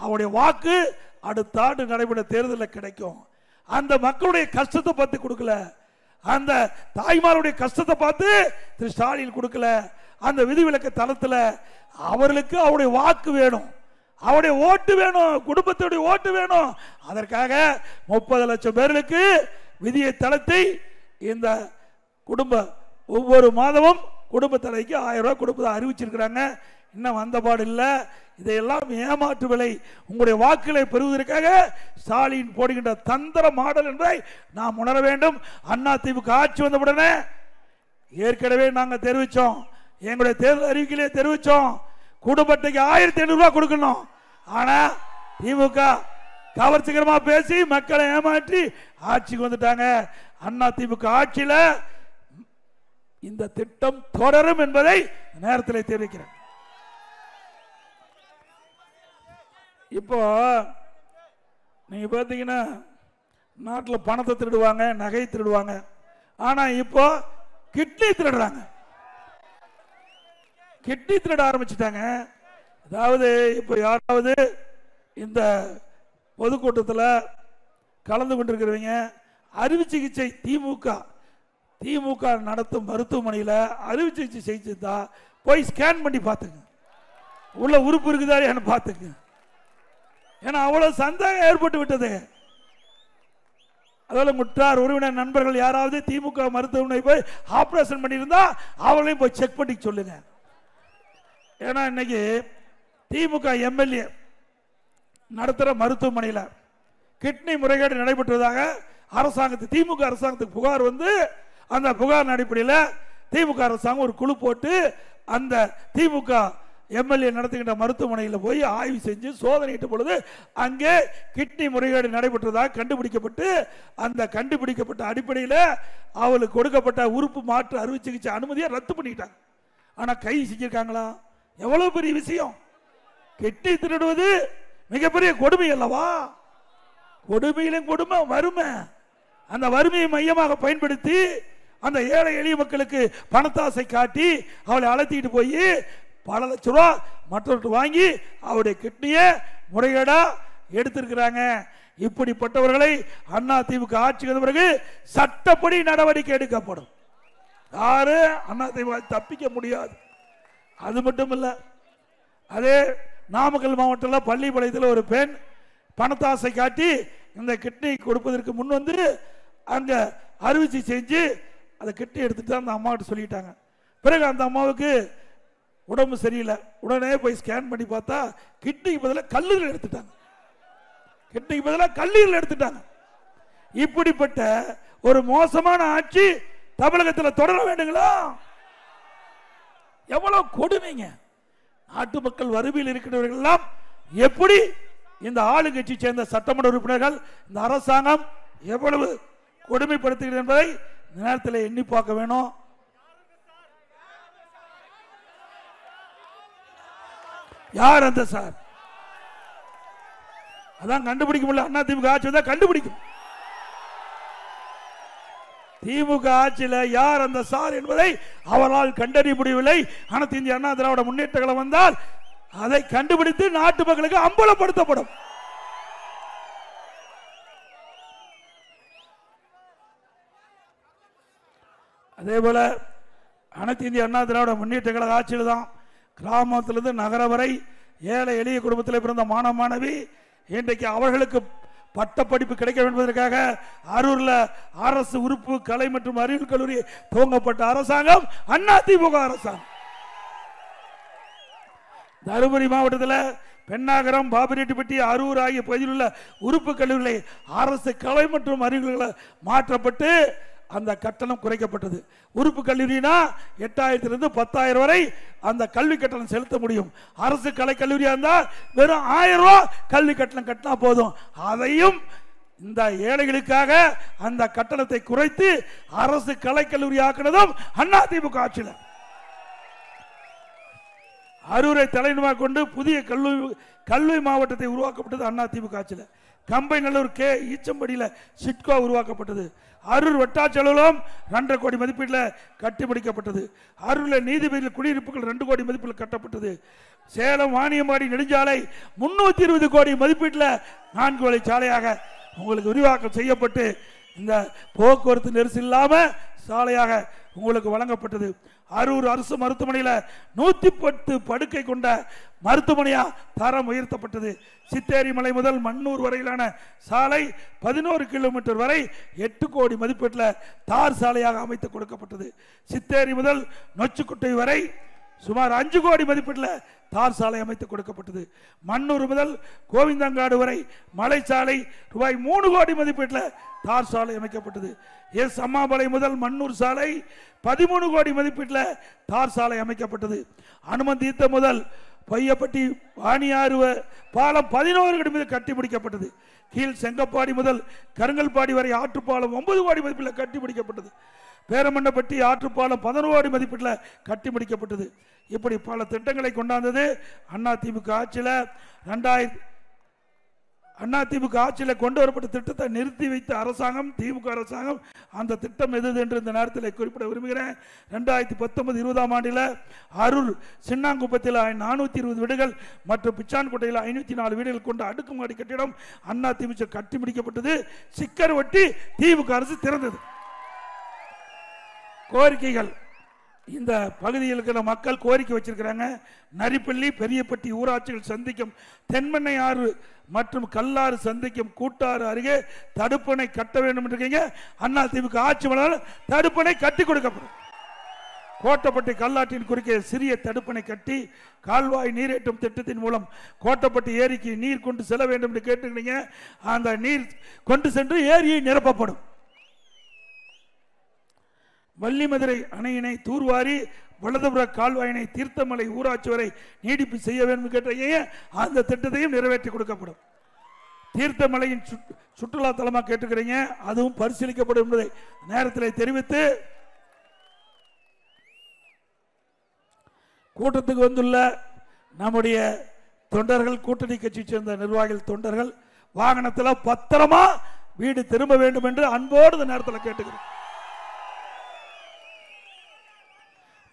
Speaker 1: அவருடைய வாக்கு அடுத்த ஆண்டு நடைபெற தேர்தலில் கிடைக்கும். அந்த மக்களுடைய கஷ்டத்தை பார்த்து கொடுக்கல, அந்த தாய்மாருடைய கஷ்டத்தை பார்த்து திரு ஸ்டாலின் கொடுக்கல. அந்த விதிவிலக்கு தளத்தில் அவர்களுக்கு அவருடைய வாக்கு வேணும், அவருடைய ஓட்டு வேணும், குடும்பத்துடைய ஓட்டு வேணும். அதற்காக 30 லட்சம் பேர்களுக்கு விதியை தளர்த்தி இந்த குடும்ப ஒவ்வொரு மாதமும் குடும்ப தலைவிக்கு 1000 ரூபாய் கொடுப்பதாக அறிவிச்சிருக்கிறாங்க. இன்னும் வந்தபாடு இல்லை. இதையெல்லாம் ஏமாற்று விலை, உங்களுடைய வாக்குகளை பெறுவதற்காக ஸ்டாலின் போடுகின்ற தந்திர மாடல் என்பதை நாம் உணர வேண்டும். அண்ணா திமுக ஆட்சி வந்தவுடனே ஏற்கனவே நாங்கள் தெரிவித்தோம், எங்களுடைய தேர்தல் அறிவிக்கையிலே தெரிவித்தோம், குடும்ப அட்டைக்கு 1500 ரூபாய் கொடுக்கணும். ஆனா திமுக கவர்ச்சிகரமா பேசி மக்களை ஏமாற்றி ஆட்சிக்கு வந்துட்டாங்க. அண்ணா திமுக ஆட்சியில் இந்த திட்டம் தொடரும் என்பதை நேரத்தில் தெரிவிக்கிறேன். இப்போ நீங்க பார்த்தீங்கன்னா நாட்டில் பணத்தை திருடுவாங்க, நகை திருடுவாங்க. ஆனா இப்போ கிட்னி திருடுறாங்க, கிட்னி திருட ஆரம்பிச்சுட்டாங்க. அதாவது இப்போ யாராவது இந்த பொதுக்கூட்டத்தில் கலந்து கொண்டிருக்கிறவங்க அறுவை சிகிச்சை திமுக நடத்தும் மருத்துவமனையில் அறுவை சிகிச்சை செஞ்சுதா போய் ஸ்கேன் பண்ணி பார்த்துங்க, உள்ள உறுப்பு இருக்குதா பார்த்துங்க. ஏன்னா அவ்வளவு சந்தேகம் ஏற்பட்டு விட்டது. அதோட முற்றார் உறவினர் நண்பர்கள் யாராவது திமுக மருத்துவமனை போய் ஆபரேஷன் பண்ணியிருந்தா அவளையும் போய் செக் பண்ணி சொல்லுங்க. ஏன்னா இன்னைக்கு திமுக எம்எல்ஏ நடத்துகிற மருத்துவமனையில் கிட்னி முறைகேடு நடைபெற்றதாக திமுக அரசாங்கத்துக்கு புகார் வந்து, அந்த புகார் அடிப்படையில் திமுக அரசாங்கம் ஒரு குழு போட்டு அந்த திமுக எம்எல்ஏ நடத்துகின்ற மருத்துவமனையில் போய் ஆய்வு செஞ்சு சோதனையிட்ட பொழுது அங்கே கிட்னி முறைகேடு நடைபெற்றதாக கண்டுபிடிக்கப்பட்டு, அந்த கண்டுபிடிக்கப்பட்ட அடிப்படையில் அவளுக்கு கொடுக்கப்பட்ட உறுப்பு மாற்று அறுவை சிகிச்சை அனுமதியை ரத்து பண்ணிட்டாங்க. ஆனால் கைது செஞ்சிருக்காங்களா? எவ்வளவு பெரிய விஷயம்! கிட்னி திருடுவது மிகப்பெரிய கொடுமை அல்லவா? கொடுமையிலும் கொடுமை வறுமை. அந்த வறுமையை மையமாக பயன்படுத்தி அந்த ஏழை எளிய மக்களுக்கு பணத்தாசை காட்டி அவளை அழைத்திட்டு போய் பல லட்ச ரூபா மற்றவர்கிட்ட வாங்கி அவருடைய கிட்னியை முறைகேடா எடுத்திருக்கிறாங்க. இப்படிப்பட்டவர்களை அண்ணா திமுக ஆட்சி வந்த பிறகு சட்டப்படி நடவடிக்கை எடுக்கப்படும். யாரு அண்ணா திமுக தப்பிக்க முடியாது. அது மட்டும் இல்ல, அதே நாமக்கல் மாவட்டத்தில் பள்ளிப்பாளையத்தில் ஒரு பெண் பணத்தாசை காட்டி இந்த கிட்னி கொடுப்பதற்கு முன் வந்து அங்க அறுவை செஞ்சு அந்த கிட்னி எடுத்துட்டு அந்த அம்மாவிட்ட சொல்லிட்டாங்க. பிறகு அந்த அம்மாவுக்கு உடம்பு சரியில்லை, உடனே போய் ஸ்கேன் பண்ணி பார்த்தா கிட்னிக்கு பதிலாக கல்லீரல் எடுத்துட்டாங்க. கிட்னிக்கு பதிலாக கல்லீரல் எடுத்துட்டாங்க. இப்படிப்பட்ட ஒரு மோசமான ஆட்சி தமிழகத்தில் தொடர வேண்டுங்களா? எவ்வளவு கொடுமைங்க! நாட்டு மக்கள் வறுமையில் இருக்கிறவர்கள் எல்லாம் எப்படி இந்த ஆளுங்கட்சி சேர்ந்த சட்டமன்ற உறுப்பினர்கள் இந்த அரசாங்கம் எவ்வளவு கொடுமைப்படுத்துகிறது என்பதை நேரத்தில் எண்ணி பார்க்க வேணும். யார் அந்த சார்? அதான் கண்டுபிடிக்க முடியல. அண்ணா திமுக ஆட்சி வந்தா கண்டுபிடிக்கும். திமுக ஆட்சியில் யார் அந்த சார் என்பதை அவரால் கண்டறிய முடியவில்லை. அனைத்து இந்திய அண்ணா திராவிட முன்னேற்ற கழகம் வந்தால் அதை கண்டுபிடித்து நாட்டு மக்களுக்கு அம்பலப்படுத்தப்படும். அதே போல அனைத்து இந்திய அண்ணா திராவிட முன்னேற்ற கழக ஆட்சியில் தான் கிராமத்திலிருந்து நகர வரை ஏழை எளிய குடும்பத்தில் பிறந்த மாணவ மாணவி இன்றைக்கு அவர்களுக்கு பட்ட படிப்பு கிடைக்க வேண்டும் என்பதற்காக அரூர்ல அரசு உறுப்பு கலை மற்றும் அறிவியல் கல்லூரி துவங்கப்பட்ட அரசாங்கம் அதிமுக அரசாங்கம். தருமபுரி மாவட்டத்தில் பெண்ணாகரம், பாபிரெட்டிப்பட்டி, அரூர் ஆகிய பகுதியில் உள்ள உறுப்பு கல்லூரிகளை அரசு கலை மற்றும் அறிவியல்களை மாற்றப்பட்டு அந்த கட்டணம் குறைக்கப்பட்டது. உறுப்பு கல்லூரினா 8000 10,000 வரை அந்த கல்வி கட்டணம் செலுத்த முடியும். அரசு கலை கல்லூரியா இருந்தால் வெறும் 1000 ரூபாய் கல்வி கட்டணம் கட்டினா போதும். அதையும் இந்த ஏழைகளுக்காக அந்த கட்டணத்தை குறைத்து அரசு கலை கல்லூரி ஆக்கினதும் அதிமுக ஆட்சியில். அரூரை தலைநகராக கொண்டு புதிய கல்வி மாவட்டத்தை உருவாக்கப்பட்டது அதிமுக ஆட்சியில். கம்பைநல்லூர் கே ஈச்சம்படியில் சிட்கோ உருவாக்கப்பட்டது. அரூர் வட்டாட்சியலுவலகம் 2.5 கோடி மதிப்பீட்டில் கட்டி முடிக்கப்பட்டது. அரூரில் நீதிபதி குடியிருப்புகள் 2 கோடி மதிப்பீட்டில் கட்டப்பட்டது. சேலம் வாணியம்பாடி நெடுஞ்சாலை 320 கோடி மதிப்பீட்டில் 4 வழி சாலையாக உங்களுக்கு விரிவாக்கம் செய்யப்பட்டு இந்த போக்குவரத்து நெரிசல் இல்லாமல் சாலையாக உங்களுக்கு வழங்கப்பட்டது. அரூர் அரசு மருத்துவமனையில் 110 படுக்கை கொண்ட மருத்துவமனையா தரம் உயர்த்தப்பட்டது. சித்தேரி மலை முதல் மண்ணூர் வரையிலான சாலை 11 கிலோமீட்டர் வரை 8 கோடி மதிப்பீட்டில் தார் சாலையாக அமைத்து கொடுக்கப்பட்டது. சித்தேரி முதல் நொச்சுக்குட்டை வரை சுமார் 5 கோடி மதிப்பீட்டில் தார் சாலை அமைத்து கொடுக்கப்பட்டது. மண்ணூர் முதல் கோவிந்தங்காடு வரை மலை சாலை ரூபாய் 3 கோடி மதிப்பீட்டில் தார் சாலை அமைக்கப்பட்டது. எஸ் அம்மாபாளையம் முதல் மண்ணூர் சாலை 13 கோடி மதிப்பீட்டில் தார் சாலை அமைக்கப்பட்டது. அனுமந்தீத்த முதல் பையப்பட்டி வாணியாறு பாலம் 11 கோடி மீது கட்டி முடிக்கப்பட்டது. கீழ் செங்கப்பாடி முதல் கருங்கல்பாடி வரை ஆற்றுப்பாலம் 9 கோடி மதிப்பீட்டில் கட்டி முடிக்கப்பட்டது. பேரமண்டப்பட்டி ஆற்றுப்பாலம் 11 கோடி மதிப்பீட்டில் கட்டி முடிக்கப்பட்டது. இப்படி பல திட்டங்களை கொண்டாந்தது அதிமுக ஆட்சியில். அதிமுக ஆட்சியில் கொண்டு வரப்பட்ட திட்டத்தை நிறுத்தி வைத்த அரசாங்கம் திமுக அரசாங்கம். அந்த திட்டம் எது என்று இந்த நேரத்தில் குறிப்பிட விரும்புகிறேன். 2019-20 ஆண்டில் அரூர் சின்னாங்குப்பத்தில் 420 வீடுகள் மற்றும் பிச்சான்கோட்டையில் 504 வீடுகள் கொண்ட அடுக்குமாடி கட்டிடம் அதிமுக கட்டி முடிக்கப்பட்டது. சிக்கர் ஒட்டி திமுக அரசு திறந்தது. கோரிக்கைகள் இந்த பகுதியில் இருக்கிற மக்கள் கோரிக்கை வச்சிருக்கிறாங்க. நரிப்பள்ளி பெரியப்பட்டி ஊராட்சிகள் சந்திக்கும் தென்மண்ணை ஆறு மற்றும் கல்லாறு சந்திக்கும் கூட்டாறு அருகே தடுப்பணை கட்ட வேண்டும் என்று அதிமுக ஆட்சி மலர் தடுப்பணை கட்டி கொடுக்கப்படும். கோட்டப்பட்டி கல்லாற்றின் குறுக்கே சிறிய தடுப்பணை கட்டி கால்வாய் நீரேற்றும் திட்டத்தின் மூலம் கோட்டப்பட்டி ஏரிக்கு நீர் கொண்டு செல்ல வேண்டும் என்று கேட்டுக்கிறீங்க. அந்த நீர் கொண்டு சென்று ஏரியை நிரப்பப்படும். வள்ளிமதுரை அணையினை தூர்வாரி வலதுபுற கால்வாயினை தீர்த்தமலை ஊராட்சி வரை நீடிப்பு செய்ய வேண்டும் கேட்டீங்க. அந்த திட்டத்தையும் நிறைவேற்றி கொடுக்கப்படும். தீர்த்தமலையின் சுற்றுலா தலமாக கேட்டுக்கிறீங்க. அதுவும் பரிசீலிக்கப்படும் என்பதை நேரத்தில் தெரிவித்து கூட்டத்துக்கு வந்துள்ள நம்முடைய தொண்டர்கள், கூட்டணி கட்சி சேர்ந்த நிர்வாகிகள், தொண்டர்கள் வாகனத்தில் பத்திரமா வீடு திரும்ப வேண்டும் என்று அன்போடு இந்த நேரத்தில் கேட்டுக்கிறேன்.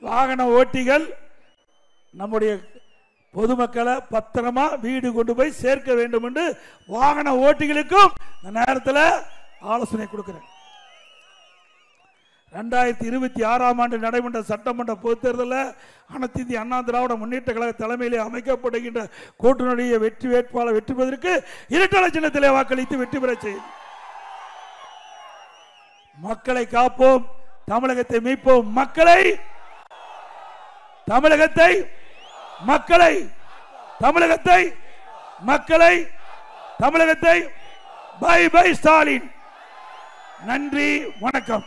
Speaker 1: வாகன ஓட்டிகள் நம்முடைய பொதுமக்களை பத்திரமா வீடு கொண்டு போய் சேர்க்க வேண்டும் என்று வாகன ஓட்டிகளுக்கும் இந்த நேரத்தில் ஆலோசனை கொடுக்கிறேன். 2026 ஆண்டு நடைபெற்ற சட்டமன்ற பொதுத் தேர்தலில் அனைத்து இந்திய அண்ணா திராவிட முன்னேற்ற கழக தலைமையிலே அமைக்கப்படுகின்ற கூட்டணியுடைய வெற்றி வேட்பாளர் வெற்றி பெறுவதற்கு இரட்டை சின்னத்திலே வாக்களித்து வெற்றி பெற செய்யும். மக்களை காப்போம், தமிழகத்தை மீட்போம். தமிழகத்தை பை பை ஸ்டாலின். நன்றி, வணக்கம்.